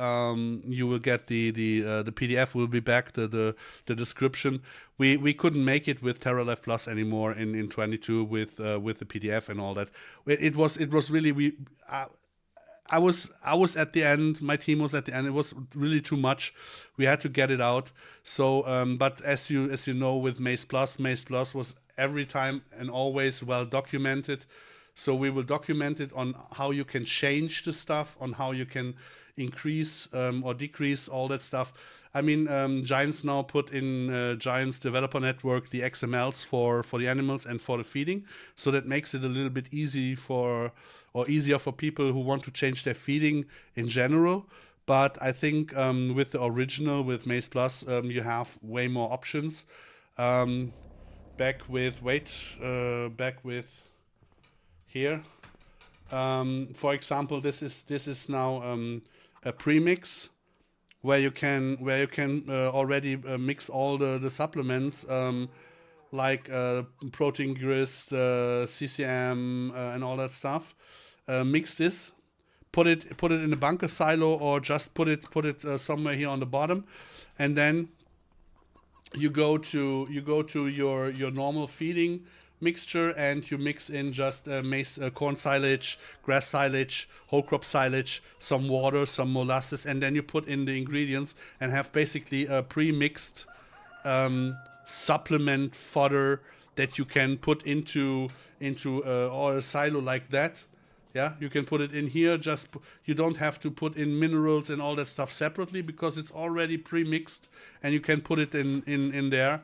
A: PDF will be back, the description. We couldn't make it with TerraLife Plus anymore in 22 with the PDF and all that. It was really I was at the end. My team was at the end. It was really too much. We had to get it out. So, but as you know, with MaizePlus was every time and always well documented. So we will document it on how you can change the stuff, on how you can increase or decrease all that stuff. I mean, Giants now put in Giants Developer Network the XMLs for the animals and for the feeding. So that makes it a little bit easier for people who want to change their feeding in general. But I think with the original, with MaizePlus, you have way more options. Back with here. For example, this is now a premix where you can already mix all the supplements like protein grist, CCM, and all that stuff. Mix this, put it in a bunker silo, or just put it somewhere here on the bottom, and then you go to your normal feeding mixture, and you mix in just maize, corn silage, grass silage, whole crop silage, some water, some molasses, and then you put in the ingredients and have basically a pre-mixed supplement fodder that you can put into or a silo like that. Yeah, you can put it in here. You don't have to put in minerals and all that stuff separately, because it's already pre-mixed, and you can put it in there.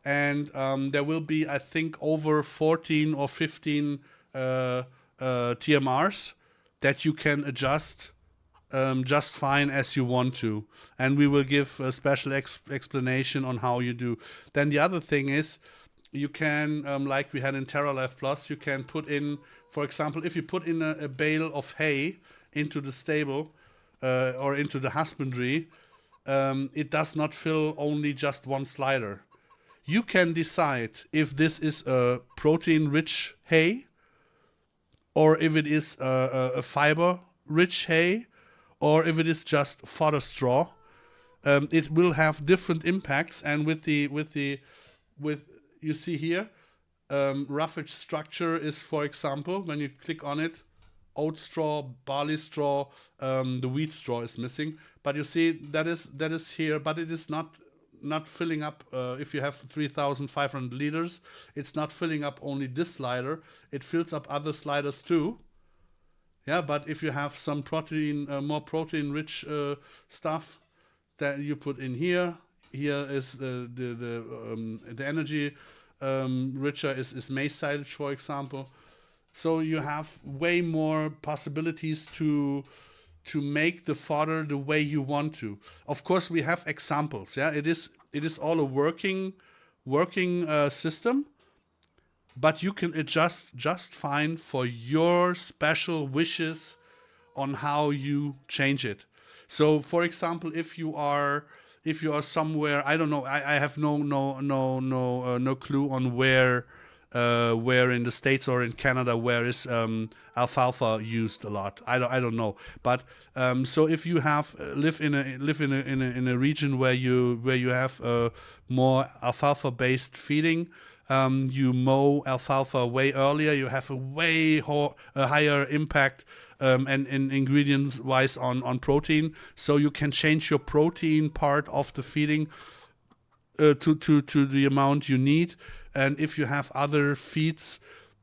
A: And there will be, I think, over 14 or 15 TMRs that you can adjust just fine as you want to. And we will give a special explanation on how you do. Then the other thing is, you can, like we had in TerraLife Plus, you can put in, for example, if you put in a bale of hay into the stable or into the husbandry, it does not fill only just one slider. You can decide if this is a protein-rich hay, or if it is a fiber-rich hay, or if it is just fodder straw. It will have different impacts, and with you see here, roughage structure is, for example, when you click on it, oat straw, barley straw, the wheat straw is missing. But you see that is here, but it is not filling up. If you have 3,500 liters, it's not filling up only this slider. It fills up other sliders too. Yeah, but if you have some protein, more protein-rich stuff that you put in here, here is the energy richer is maize silage, for example. So you have way more possibilities to make the fodder the way you want to. Of course, we have examples. Yeah, it is all a working system, but you can adjust just fine for your special wishes on how you change it. So, for example, if you are somewhere, I don't know, I have no clue on where in the States or in Canada where is alfalfa used a lot. I don't know. But so if you have live in a region where you have more alfalfa based feeding, you mow alfalfa way earlier. You have a higher impact and ingredients wise on protein. So you can change your protein part of the feeding to the amount you need. And if you have other feeds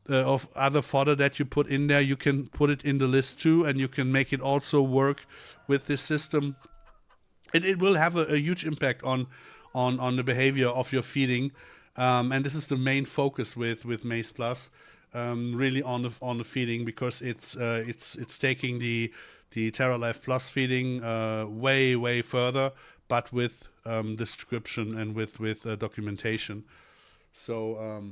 A: of other fodder that you put in there, you can put it in the list too, and you can make it also work with this system. It will have a huge impact on the behavior of your feeding, and this is the main focus with MaizePlus, really on the feeding, because it's taking the TerraLife Plus feeding way further, but with description and with documentation. So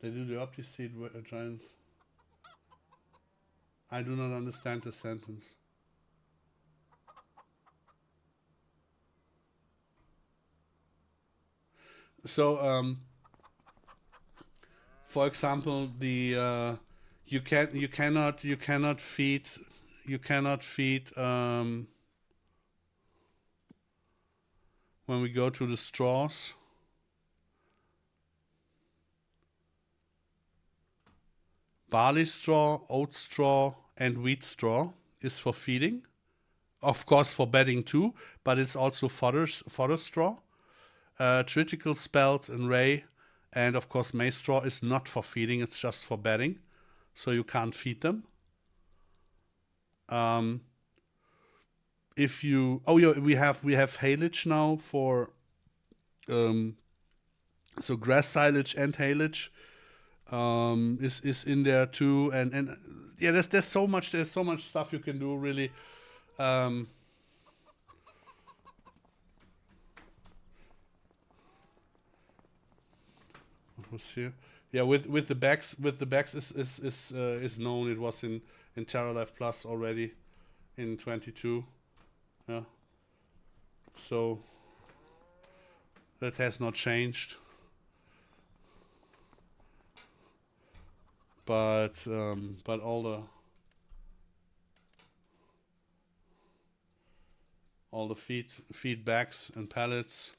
A: they do the opti-seed giants. I do not understand the sentence. So for example, the you cannot feed when we go to the straws. Barley straw, oat straw, and wheat straw is for feeding. Of course, for bedding too, but it's also fodder straw. Triticale, spelt, and ray, and of course maize straw is not for feeding; it's just for bedding, so you can't feed them. If you we have haylage now for so grass silage and haylage is in there too, and yeah, there's so much stuff you can do really. What was here? Yeah, with the bags is known. It was in TerraLife Plus already in 22. Yeah. So that has not changed. But all the feed bags and pallets.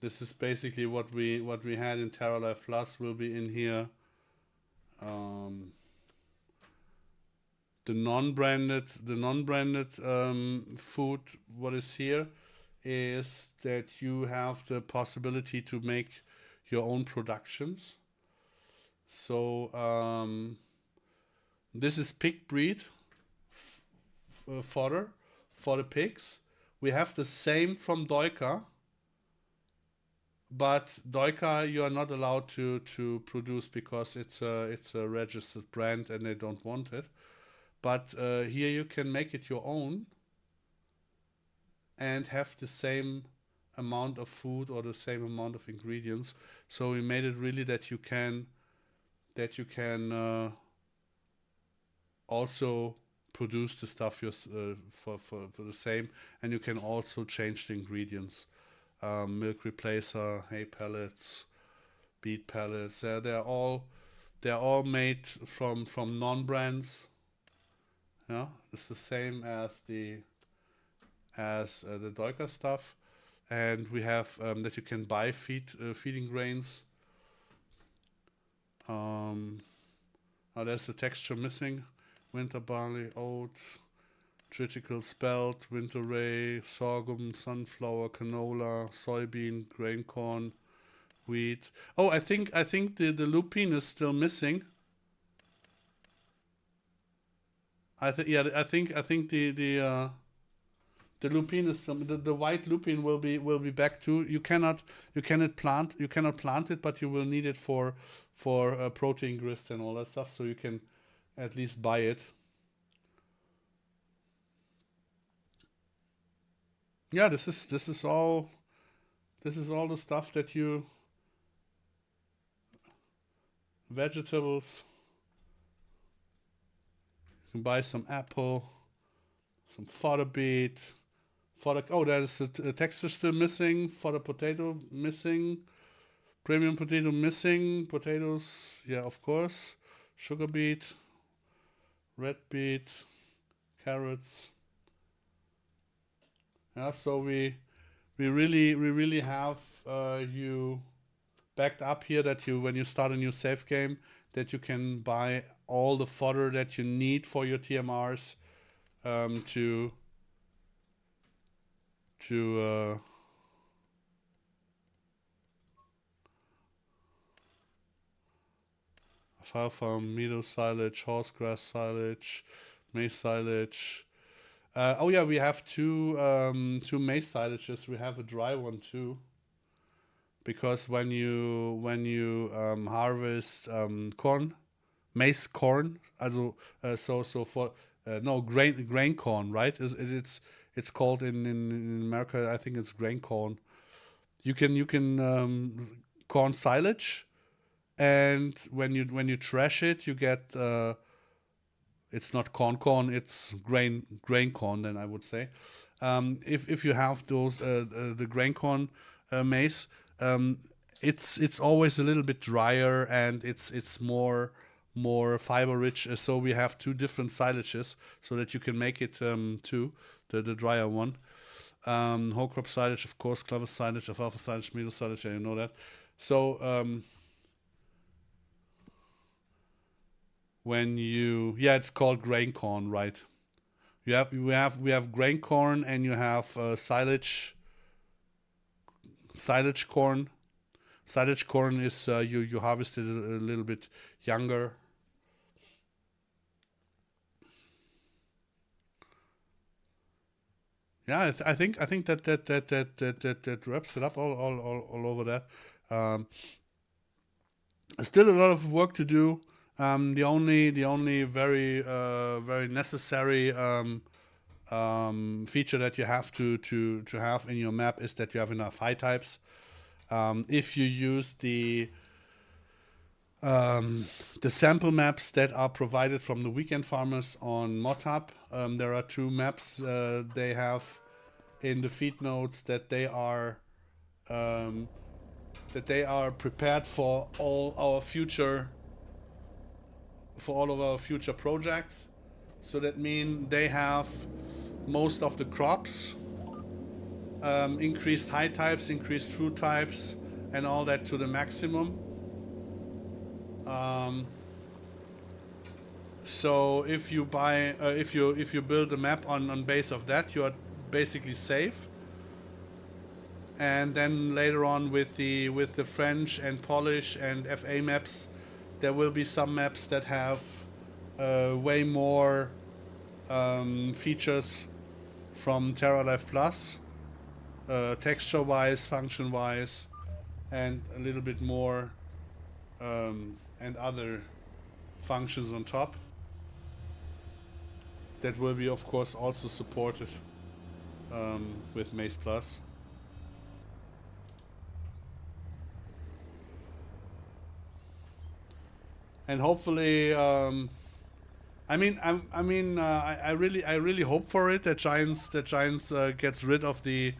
A: This is basically what we had in TerraLife Plus will be in here. The non-branded food. What is here is that you have the possibility to make your own productions. So this is pig breed fodder for the pigs. We have the same from Deuka, but Deuka you are not allowed to produce because it's a registered brand and they don't want it. But here you can make it your own and have the same amount of food or the same amount of ingredients. So we made it really that you can also produce the stuff for the same, and you can also change the ingredients. Milk replacer, hay pellets, beet pellets. They're all they're all made from non-brands. Yeah, it's the same as the Deuker stuff, and we have that you can buy feeding grains. Now there's the texture missing: winter barley, oat, triticale spelt, winter rye, sorghum, sunflower, canola, soybean, grain corn, wheat. Oh, I think the lupine is still missing. I think the lupine is the white lupine will be back too. You cannot plant it, but you will need it for protein grist and all that stuff. So you can at least buy it. Yeah, this is all the stuff that you vegetables. You can buy some apple, some fodder beet, fodder. Oh, there's the texture still missing. Fodder potato missing. Premium potato missing. Potatoes, yeah, of course. Sugar beet, red beet, carrots. Yeah, so we really have you backed up here that you, when you start a new save game, that you can buy all the fodder that you need for your TMRs to alfalfa, meadow silage, horsegrass silage, maize silage. Oh yeah, we have two maize silages. We have a dry one too, because when you harvest corn, maize corn, also so for no grain corn, right? It's called in America, I think it's grain corn. You can corn silage, and when you trash it, you get it's not corn, it's grain corn. Then I would say, if you have those the grain corn maize, it's always a little bit drier, and it's more fiber rich. So we have two different silages so that you can make it too, the drier one. Whole crop silage, of course, clover silage, alfalfa silage, meadow silage, yeah, you know that. So when you, yeah, it's called grain corn, right? We have grain corn, and you have silage corn. Silage corn is you harvest it a little bit younger. Yeah, I think that wraps it up all over that. Still a lot of work to do. The only very necessary feature that you have to have in your map is that you have enough high types. If you use the sample maps that are provided from the weekend farmers on ModHub, there are two maps they have in the feed notes that they are prepared for all of our future projects. So that means they have most of the crops, increased high types, increased fruit types, and all that to the maximum. So if you buy, if you build a map on base of that, you are basically safe. And then later on with the French and Polish and FA maps, there will be some maps that have way more features from TerraLife Plus, texture-wise, function-wise, and a little bit more and other functions on top that will be, of course, also supported with MaizePlus. And hopefully, I really hope for it that Giants gets rid of the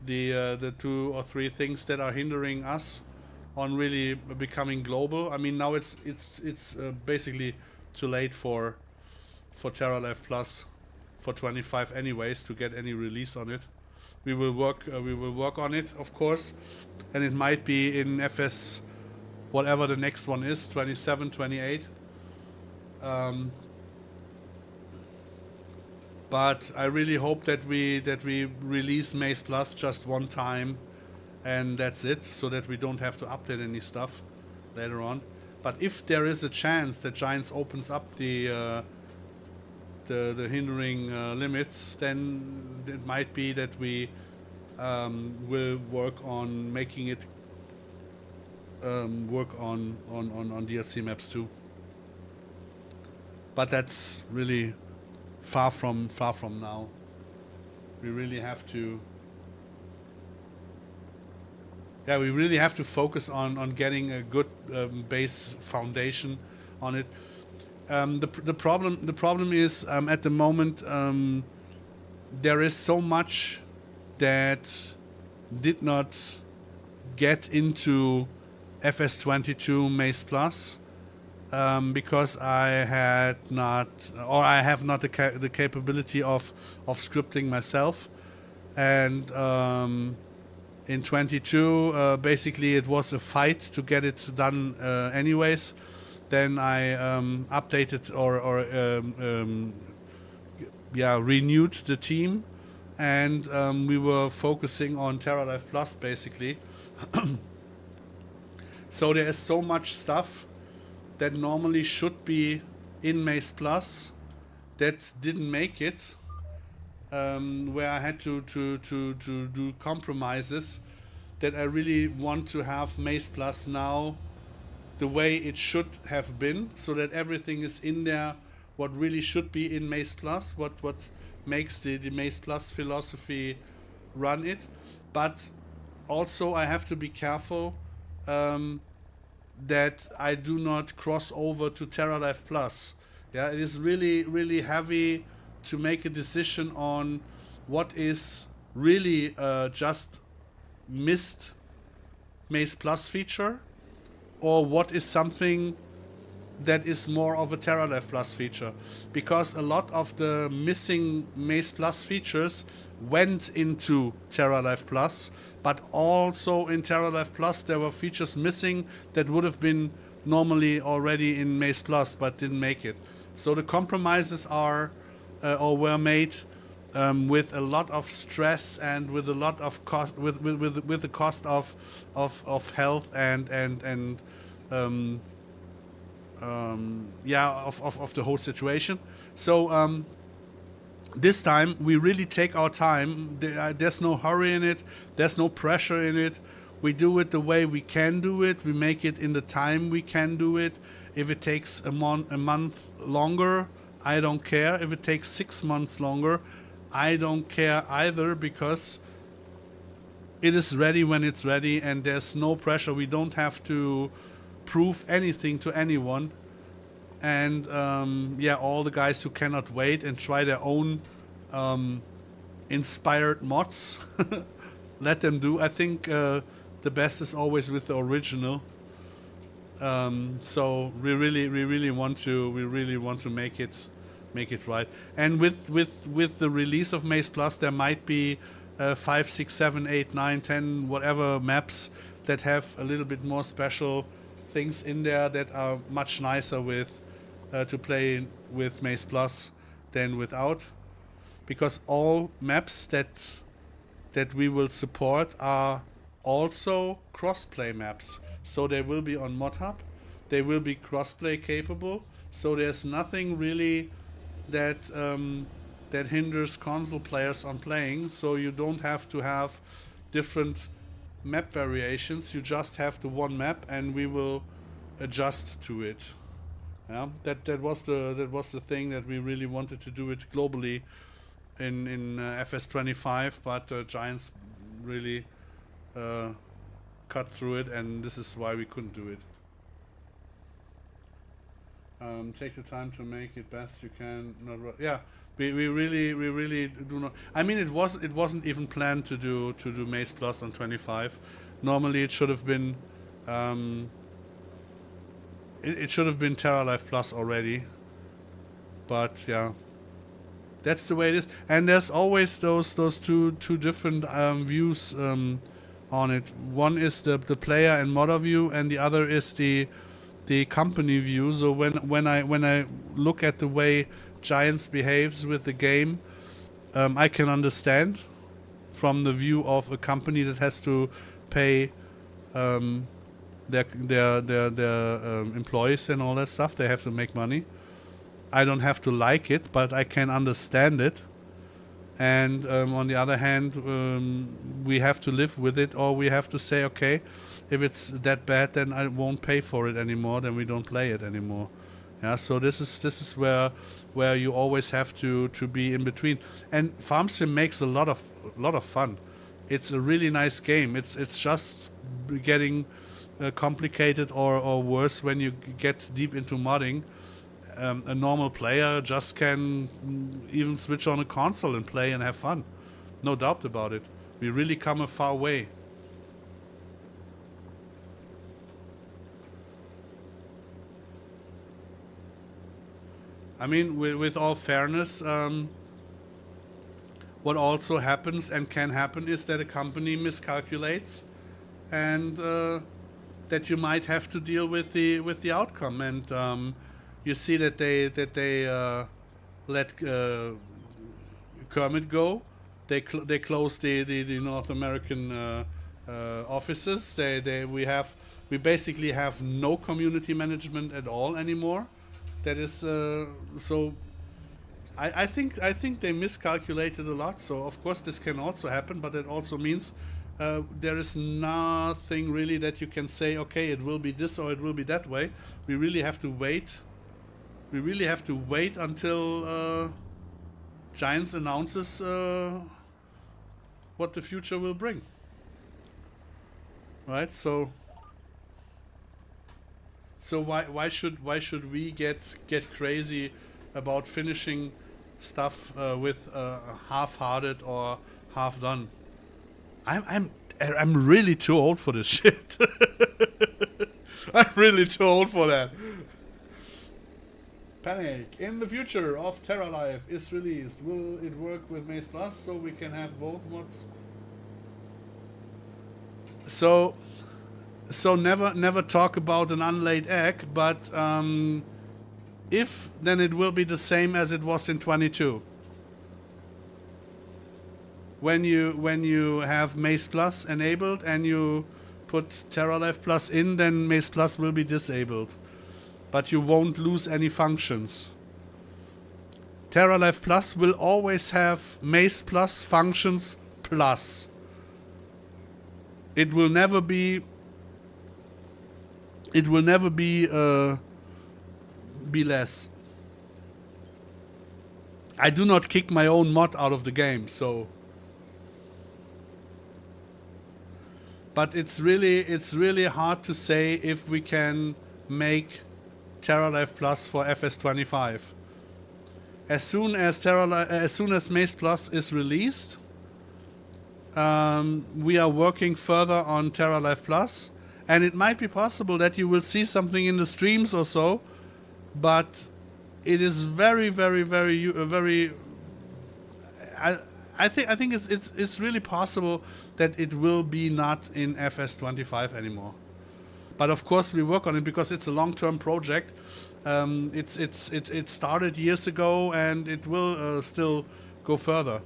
A: 2 or 3 things that are hindering us on really becoming global. I mean, now it's basically too late for Terra Life Plus for 25 anyways to get any release on it. We will work on it, of course, and it might be in FS whatever the next one is, 27, 28. But I really hope that we release MaizePlus just one time, and that's it, so that we don't have to update any stuff later on. But if there is a chance that Giants opens up the hindering limits, then it might be that we will work on making it work on DLC maps too. But that's really far from now. We really have to. Yeah, we really have to focus on getting a good base foundation on it. The problem is at the moment there is so much that did not get into FS22 MaizePlus because I have not the capability of scripting myself, and in 22 basically it was a fight to get it done anyways. Then I updated or renewed the team, and we were focusing on Terra Life Plus basically. So there is so much stuff that normally should be in MaizePlus that didn't make it, where I had to do compromises, that I really want to have MaizePlus now the way it should have been, so that everything is in there what really should be in MaizePlus, what makes the MaizePlus philosophy run it. But also I have to be careful that I do not cross over to Terra Life Plus. Yeah, it is really heavy to make a decision on what is really just missed MaizePlus feature, or what is something that is more of a Terra Life Plus feature, because a lot of the missing MaizePlus features went into Terra Life Plus, but also in Terra Life Plus there were features missing that would have been normally already in MaizePlus but didn't make it. So the compromises are or were made with a lot of stress and with a lot of cost, with the cost of health and of the whole situation. So this time we really take our time. There's no hurry in it. There's no pressure in it. We do it the way we can do it. We make it in the time we can do it. If it takes a month longer, I don't care. If it takes 6 months longer, I don't care either, because it is ready when it's ready, and there's no pressure. We don't have to prove anything to anyone. And all the guys who cannot wait and try their own inspired mods, let them do. I think the best is always with the original. So we really want to make it right. And with the release of MaizePlus, there might be 5, 6, 7, 8, 9, 10 whatever maps that have a little bit more special things in there that are much nicer with to play with MaizePlus than without, because all maps that we will support are also crossplay maps. So they will be on ModHub, they will be crossplay capable. So there's nothing really that that hinders console players on playing. So you don't have to have different map variations. You just have the one map, and we will adjust to it. Yeah, that was the thing that we really wanted to do it globally in FS25, but Giants really cut through it, and this is why we couldn't do it. Take the time to make it best you can. We really do not. I mean, it wasn't even planned to do MaizePlus on 25. Normally it should have been Um, it should have been TerraLife Plus already, but yeah, that's the way it is. And there's always those two different views on it. One is the player and modder view, and the other is the company view. So when I look at the way Giants behaves with the game, I can understand from the view of a company that has to pay their employees and all that stuff. They have to make money. I don't have to like it, but I can understand it. And on the other hand, we have to live with it, or we have to say, okay, if it's that bad, then I won't pay for it anymore. Then we don't play it anymore. Yeah. So this is where you always have to be in between. And Farm Sim makes a lot of fun. It's a really nice game. It's just getting complicated or worse when you get deep into modding. A normal player just can even switch on a console and play and have fun. No doubt about it. We really come a far way. I mean, with all fairness, what also happens and can happen is that a company miscalculates, and that you might have to deal with the outcome. And you see that they let Kermit go. They close the North American offices. We basically have no community management at all anymore. That is so. I think they miscalculated a lot. So of course this can also happen, but it also means there is nothing really that you can say. Okay, it will be this or it will be that way. We really have to wait. We really have to wait until Giants announces what the future will bring. Right? So why should we get crazy about finishing stuff with half-hearted or half done? I'm really too old for this shit. I'm really too old for that. Panic in the future of TerraLife is released. Will it work with MaizePlus so we can have both mods? So never talk about an unlaid egg, but if, then it will be the same as it was in 22. When you have MaizePlus enabled and you put TerraLife Plus in, then MaizePlus will be disabled. But you won't lose any functions. TerraLife Plus will always have MaizePlus functions plus. It will never be less. I do not kick my own mod out of the game, so. But it's really hard to say if we can make TerraLife Plus for FS25. As soon as MaizePlus is released, we are working further on TerraLife Plus, and it might be possible that you will see something in the streams or so, but it is very. I think it's really possible that it will be not in FS25 anymore. But of course we work on it because it's a long-term project. It started years ago and it will still go further.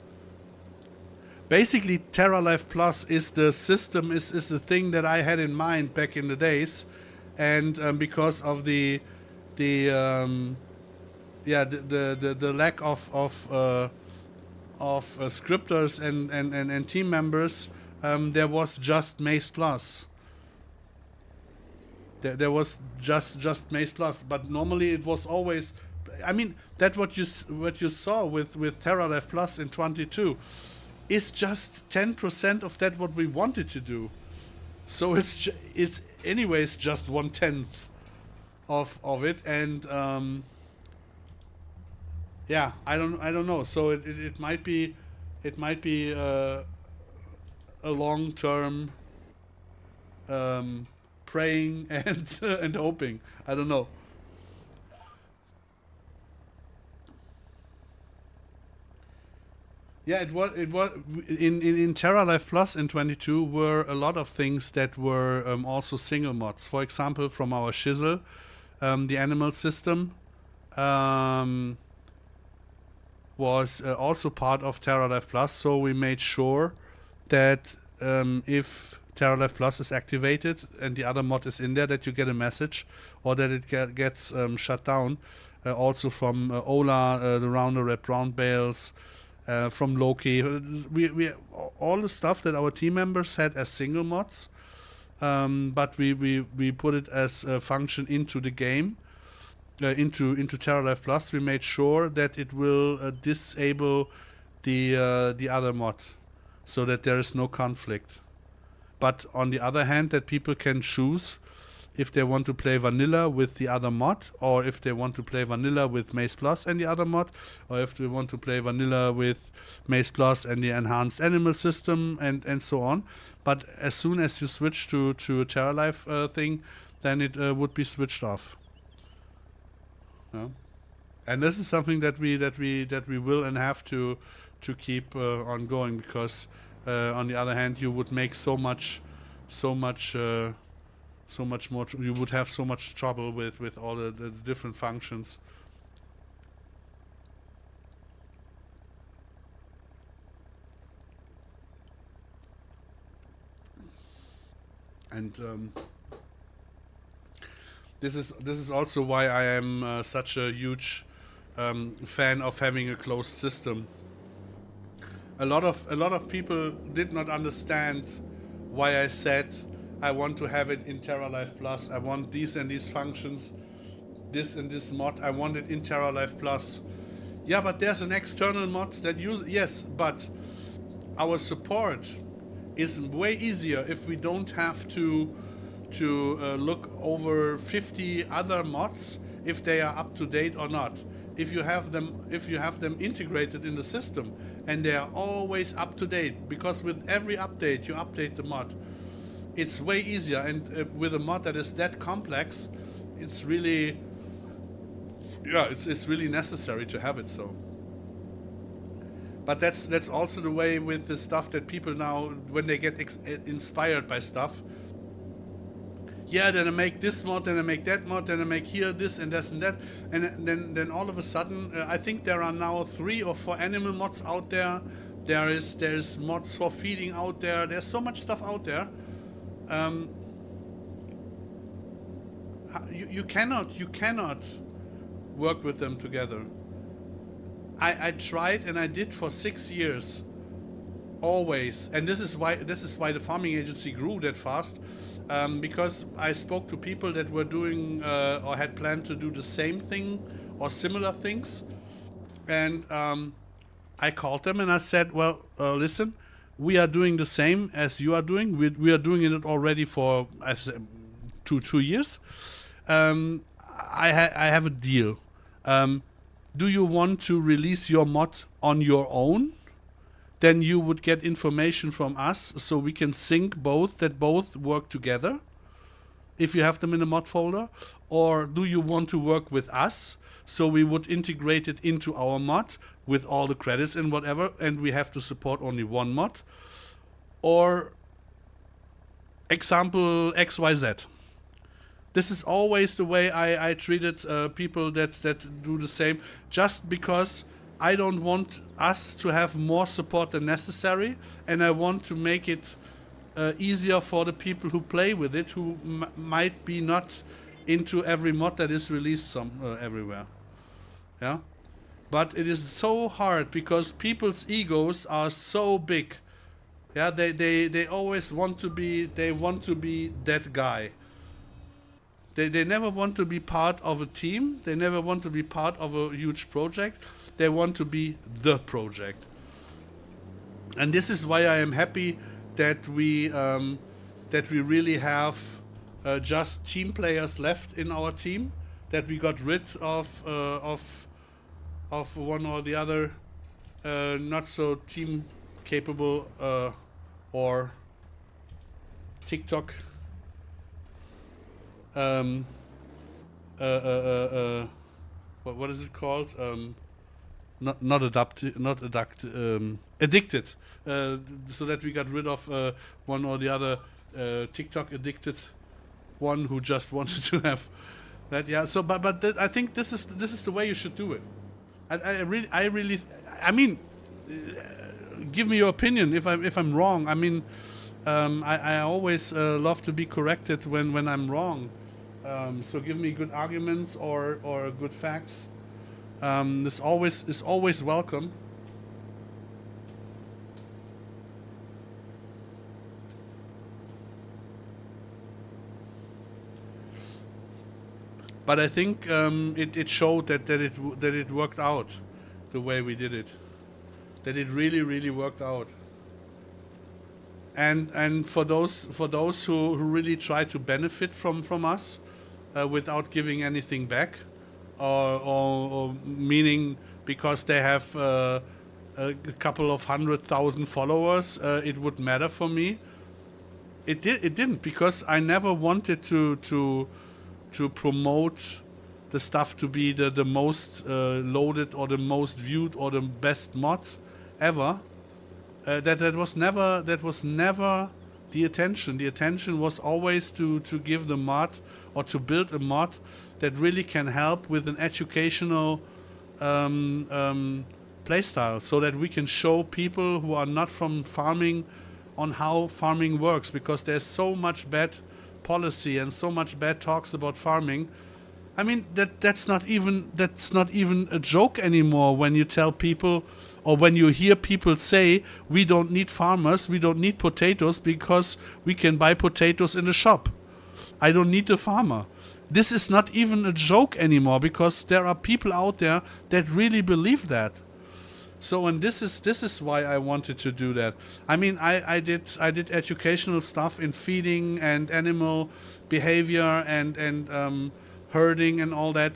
A: Basically, TerraLife Plus is the system, is the thing that I had in mind back in the days, and because of the lack of scripters and team members, there was just MaizePlus. There was just MaizePlus, but normally it was always. I mean, that what you saw with TerraLife Plus in 22 is just 10% of that what we wanted to do. So it's anyways just 1/10 of it, and yeah, I don't know. So it might be a long-term praying and and hoping. I don't know. Yeah, it was in Terra Life Plus in 22 were a lot of things that were also single mods. For example, from our Shizzle, the animal system um, was also part of Terra Life Plus. So we made sure that if Terra Life Plus is activated and the other mod is in there, that you get a message or that it gets shut down. Also from Ola, the Rounder Red Brown Bales. From Loki, we all the stuff that our team members had as single mods, but we put it as a function into the game, into Terra Life Plus. We made sure that it will disable the other mod, so that there is no conflict. But on the other hand, that people can choose if they want to play vanilla with the other mod, or if they want to play vanilla with MaizePlus and the other mod, or if they want to play vanilla with MaizePlus and the enhanced animal system, and so on. But as soon as you switch to a Terra Life thing, then it would be switched off. Yeah. And this is something that we will and have to keep ongoing, because on the other hand, you would make so much more. You would have so much trouble with all the different functions. And this is also why I am such a huge fan of having a closed system. A lot of people did not understand why I said I want to have it in Terra Life Plus. I want these and these functions, this and this mod. I want it in Terra Life Plus. Yeah, but there's an external mod that uses. Yes, but our support is way easier if we don't have to look over 50 other mods if they are up to date or not. If you have them integrated in the system and they are always up to date, because with every update you update the mod. It's way easier, and with a mod that is that complex, it's really, it's really necessary to have it so. But that's also the way with the stuff that people now, when they get inspired by stuff, yeah, then I make this mod, then I make that mod, then I make here this and this and that, and then all of a sudden, I think there are now 3 or 4 animal mods out there. There's mods for feeding out there. There's so much stuff out there. You cannot work with them together. I tried, and I did for 6 years, always, and this is why the farming agency grew that fast, because I spoke to people that were doing or had planned to do the same thing or similar things, and I called them and I said, well, listen. We are doing the same as you are doing. We are doing it already for 2 years. I have a deal. Do you want to release your mod on your own? Then you would get information from us, so we can sync both, that both work together, if you have them in a mod folder. Or do you want to work with us? So we would integrate it into our mod with all the credits and whatever, and we have to support only one mod. Or example XYZ. This is always the way I treated people that do the same, just because I don't want us to have more support than necessary, and I want to make it easier for the people who play with it, who might be not into every mod that is released everywhere. Yeah, but it is so hard because people's egos are so big. Yeah, they always want to be. They want to be that guy. They never want to be part of a team. They never want to be part of a huge project. They want to be the project. And this is why I am happy that we really have just team players left in our team. That we got rid of one or the other not so team capable or TikTok um, uh, uh, uh, uh, what is it called? Not adapt, not adapt, addicted. So that we got rid of one or the other TikTok addicted one who just wanted to have that. Yeah. So, I think this is the way you should do it. I really, I mean, give me your opinion if I'm wrong. I mean, I always love to be corrected when I'm wrong. So give me good arguments or good facts. This always is always welcome. But I think it showed that it worked out the way we did it. That it really worked out. And for those who really try to benefit from us without giving anything back, or meaning because they have a couple of 100,000 followers, it would matter for me. It didn't, because I never wanted to promote the stuff to be the most loaded or the most viewed or the best mod ever. That was never the attention. The attention was always to give the mod or to build a mod that really can help with an educational playstyle, so that we can show people who are not from farming on how farming works, because there's so much bad policy and so much bad talks about farming. I mean, that's not even a joke anymore when you tell people, or when you hear people say, we don't need farmers, we don't need potatoes because we can buy potatoes in the shop. I don't need a farmer. This is not even a joke anymore, because there are people out there that really believe that. So, and this is why I wanted to do that. I mean, I did educational stuff in feeding and animal behavior and herding and all that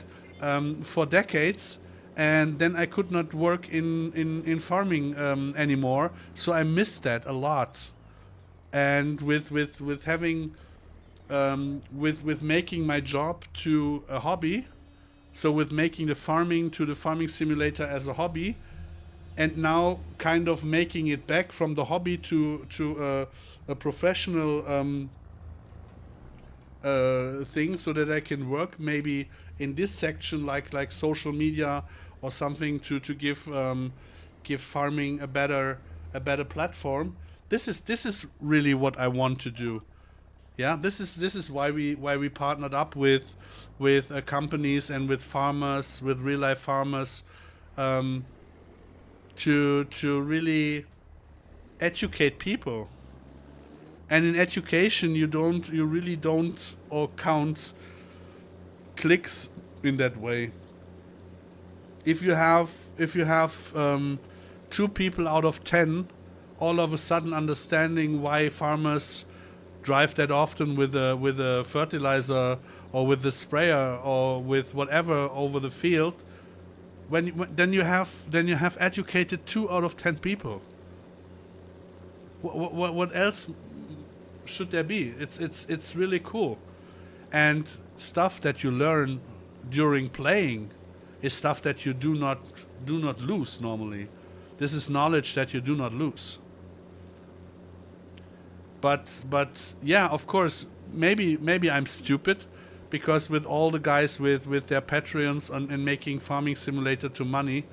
A: for decades, and then I could not work in farming anymore. So I missed that a lot. And with having with making my job to a hobby, so with making the farming to the farming simulator as a hobby, and now kind of making it back from the hobby to a professional thing, so that I can work maybe in this section, like social media or something, to give farming a better platform. This is really what I want to do. Yeah, this is why we partnered up with companies and with farmers, with real life farmers, to really educate people. And in education, you really don't or count clicks in that way. If you have 2 people out of 10 all of a sudden understanding why farmers drive that often with a fertilizer or with the sprayer or with whatever over the field, then you have educated 2 out of 10 people. What else should there be? It's really cool. And stuff that you learn during playing is stuff that you do not lose normally. This is knowledge that you do not lose. But yeah, of course, maybe I'm stupid, because with all the guys with their Patreons and making Farming Simulator to money,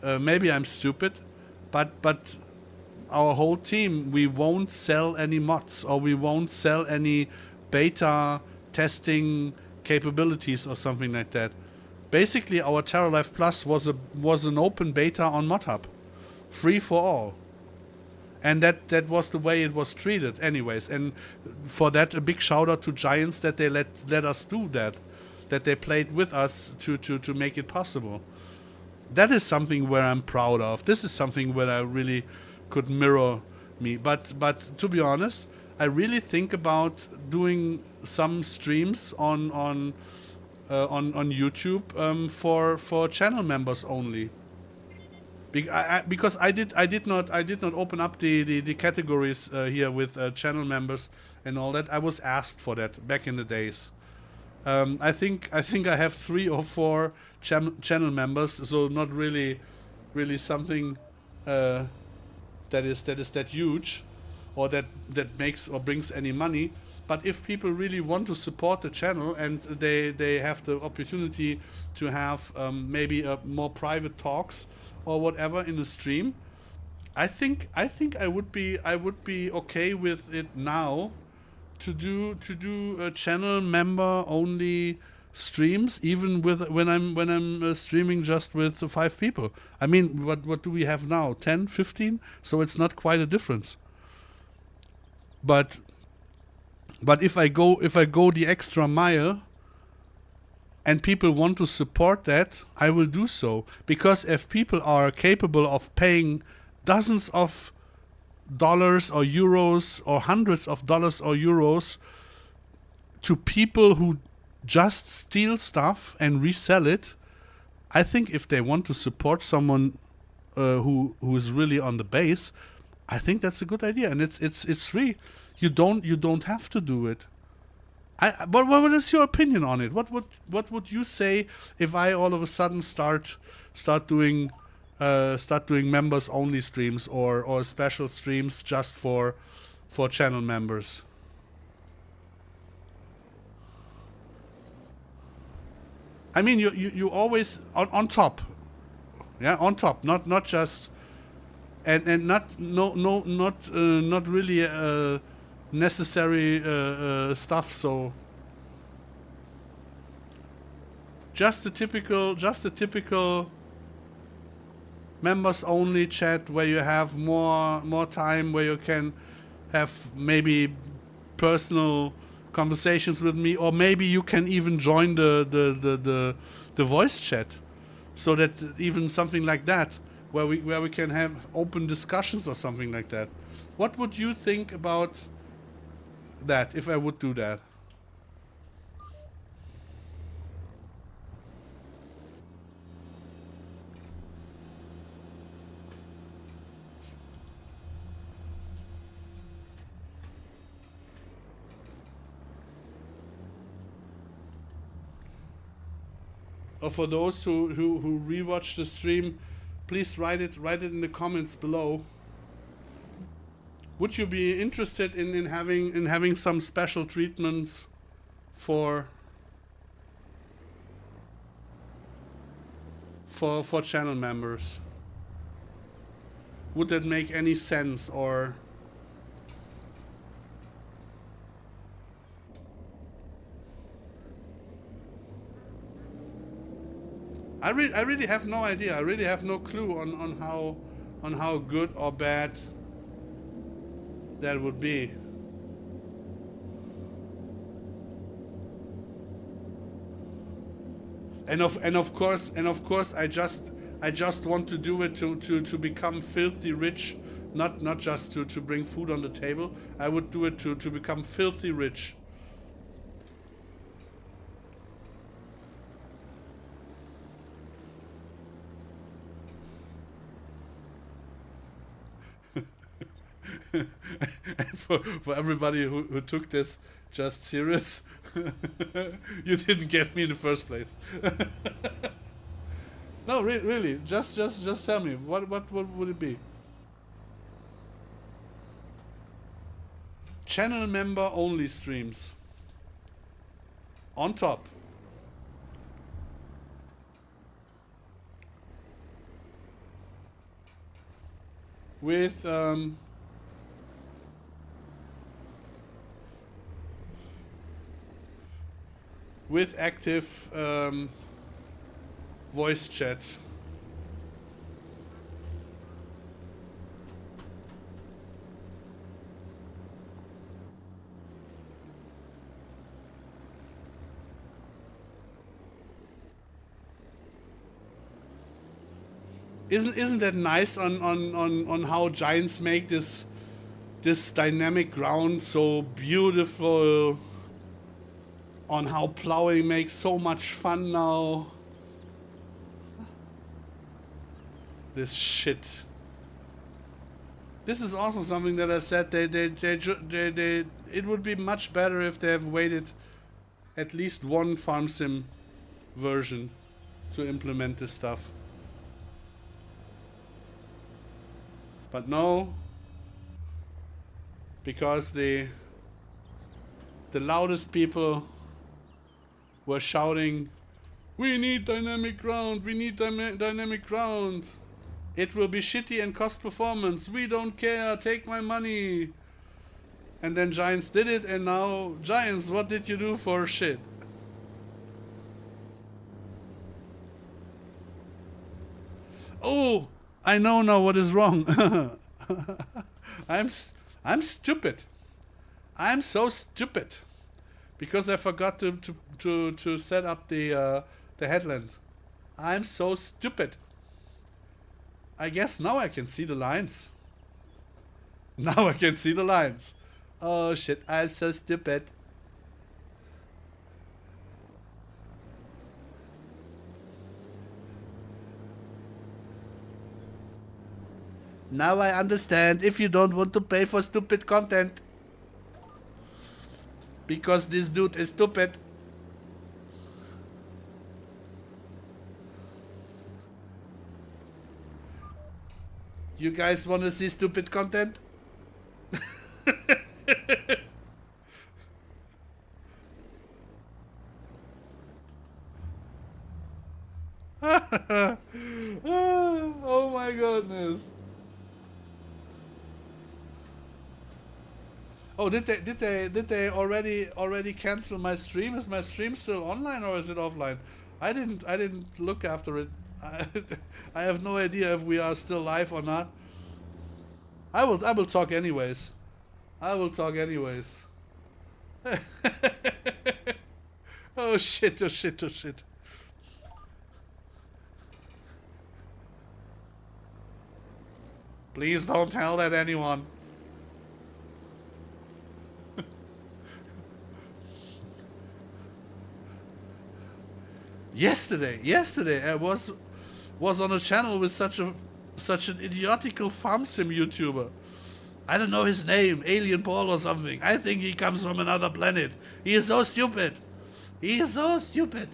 A: maybe I'm stupid, but our whole team, we won't sell any mods, or we won't sell any beta testing capabilities or something like that. Basically, our Terra Life Plus was an open beta on ModHub, free for all. And that was the way it was treated anyways. And for that, a big shout out to Giants that they let us do that they played with us to make it possible. That is something where I'm proud of. This is something where I really could mirror me. But to be honest, I really think about doing some streams on YouTube for channel members only. Because I did not open up the categories here with channel members and all that. I was asked for that back in the days, I think I have 3 or 4 channel members, so not really something uh, that huge, or that makes or brings any money. But if people really want to support the channel and they have the opportunity to have maybe more private talks or whatever in the stream, I think I would be okay with it now to do channel member only streams, even with when I'm streaming just with 5 people. I mean, what do we have now? 10, 15? So it's not quite a difference. But if I go the extra mile and people want to support that, I will do so, because if people are capable of paying dozens of dollars or euros or hundreds of dollars or euros to people who just steal stuff and resell it, I think if they want to support someone who is really on the base, I think that's a good idea, and it's free. You don't have to do it. But what is your opinion on it? What would you say if I all of a sudden start doing members only streams, or special streams just for channel members? I mean, you always on top, yeah, on top, not just and not not really necessary stuff. So just the typical members only chat where you have more time, where you can have maybe personal conversations with me, or maybe you can even join the voice chat, so that even something like that, where we can have open discussions or something like that. What would you think about that if I would do that? Or for those who rewatch the stream, please write it in the comments below. Would you be interested in having some special treatments for channel members? Would that make any sense? Or I really have no idea. I really have no clue on how good or bad that would be. And of course I just want to do it to become filthy rich, not just to bring food on the table. I would do it to become filthy rich. for everybody who took this just serious, you didn't get me in the first place. No, really, just tell me what would it be? Channel member only streams on top. With active voice chat. Isn't that nice on how Giants make this dynamic ground so beautiful? On how plowing makes so much fun now. This shit. This is also something that I said. It would be much better if they have waited at least one farm sim version to implement this stuff. But no, because the loudest people were shouting, "We need dynamic ground, we need dynamic ground. It will be shitty and cost performance. We don't care, take my money." And then Giants did it, and now, Giants, what did you do for shit? Oh, I know now what is wrong. I'm stupid. I'm so stupid because I forgot to set up the headland. I'm so stupid. I guess now I can see the lines. Now I can see the lines. Oh shit, I'm so stupid. Now I understand if you don't want to pay for stupid content. Because this dude is stupid. You guys want to see stupid content? Oh my goodness. Oh, did they already cancel my stream? Is my stream still online or is it offline? I didn't look after it. I have no idea if we are still live or not. I will talk anyways. I will talk anyways. Oh shit, oh shit, oh shit. Please don't tell that anyone. Yesterday I was on a channel with such an idiotical farm sim YouTuber. I don't know his name, Alien Paul or something. I think he comes from another planet. He is so stupid. He is so stupid.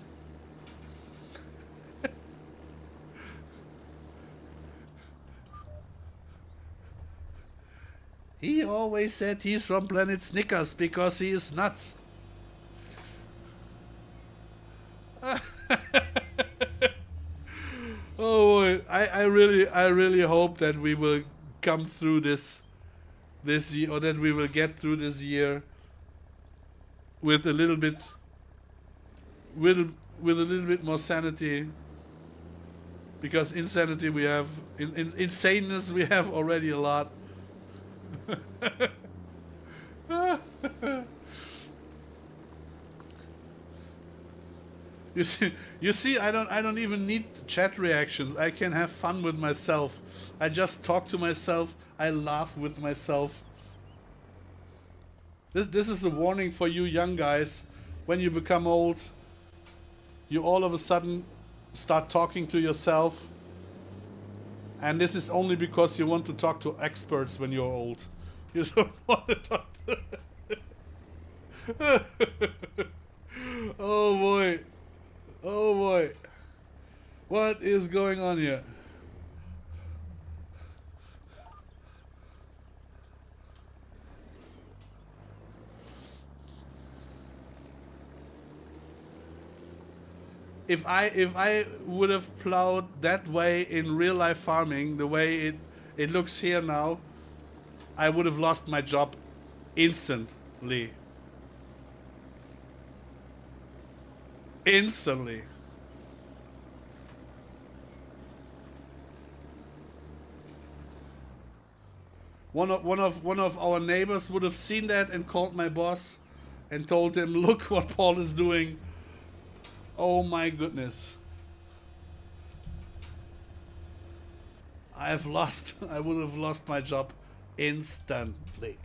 A: He always said he's from planet Snickers because he is nuts. Oh boy, I really hope that we will come through this year, or that we will get through this year with a little bit more sanity, because insanity we have, insaneness we have already a lot. You see, I don't even need chat reactions. I can have fun with myself. I just talk to myself. I laugh with myself. This is a warning for you young guys. When you become old, you all of a sudden start talking to yourself. And this is only because you want to talk to experts when you're old. You don't want to talk to... Oh boy. Oh boy. What is going on here? If I would have plowed that way in real life farming, the way it looks here now, I would have lost my job instantly. Instantly. One of our neighbors would have seen that and called my boss and told him, "Look what Paul is doing." Oh my goodness. I would have lost my job instantly.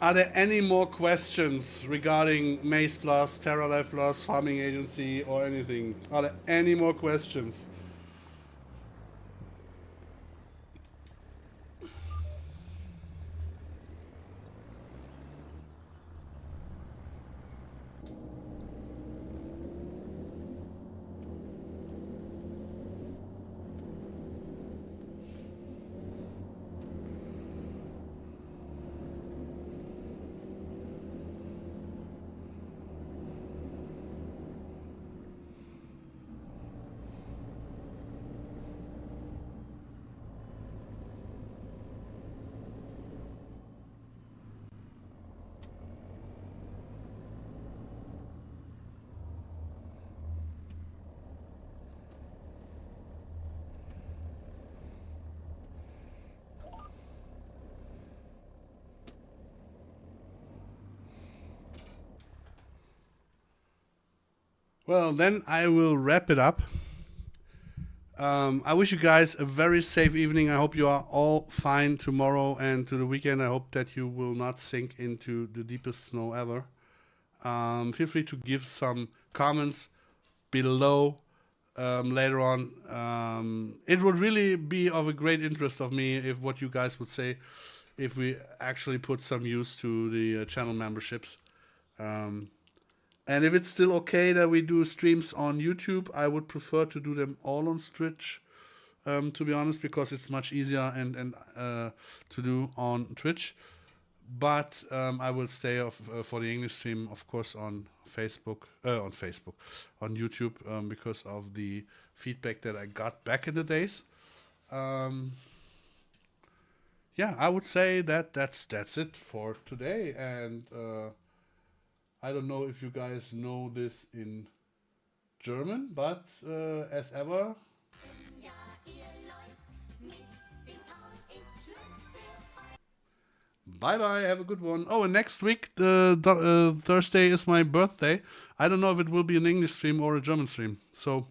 A: Are there any more questions regarding Maize Plus, Terra Life Plus, Farming Agency, or anything? Are there any more questions? Well, then I will wrap it up. I wish you guys a very safe evening. I hope you are all fine tomorrow and to the weekend. I hope that you will not sink into the deepest snow ever. Feel free to give some comments below later on. It would really be of a great interest of me if what you guys would say if we actually put some use to the channel memberships. And if it's still okay that we do streams on YouTube, I would prefer to do them all on Twitch, to be honest, because it's much easier and to do on Twitch. But I will stay for the English stream, of course, on YouTube, because of the feedback that I got back in the days. Yeah, I would say that's it for today, and I don't know if you guys know this in German, but as ever. Bye bye, have a good one. Oh, and next week, Thursday is my birthday. I don't know if it will be an English stream or a German stream. So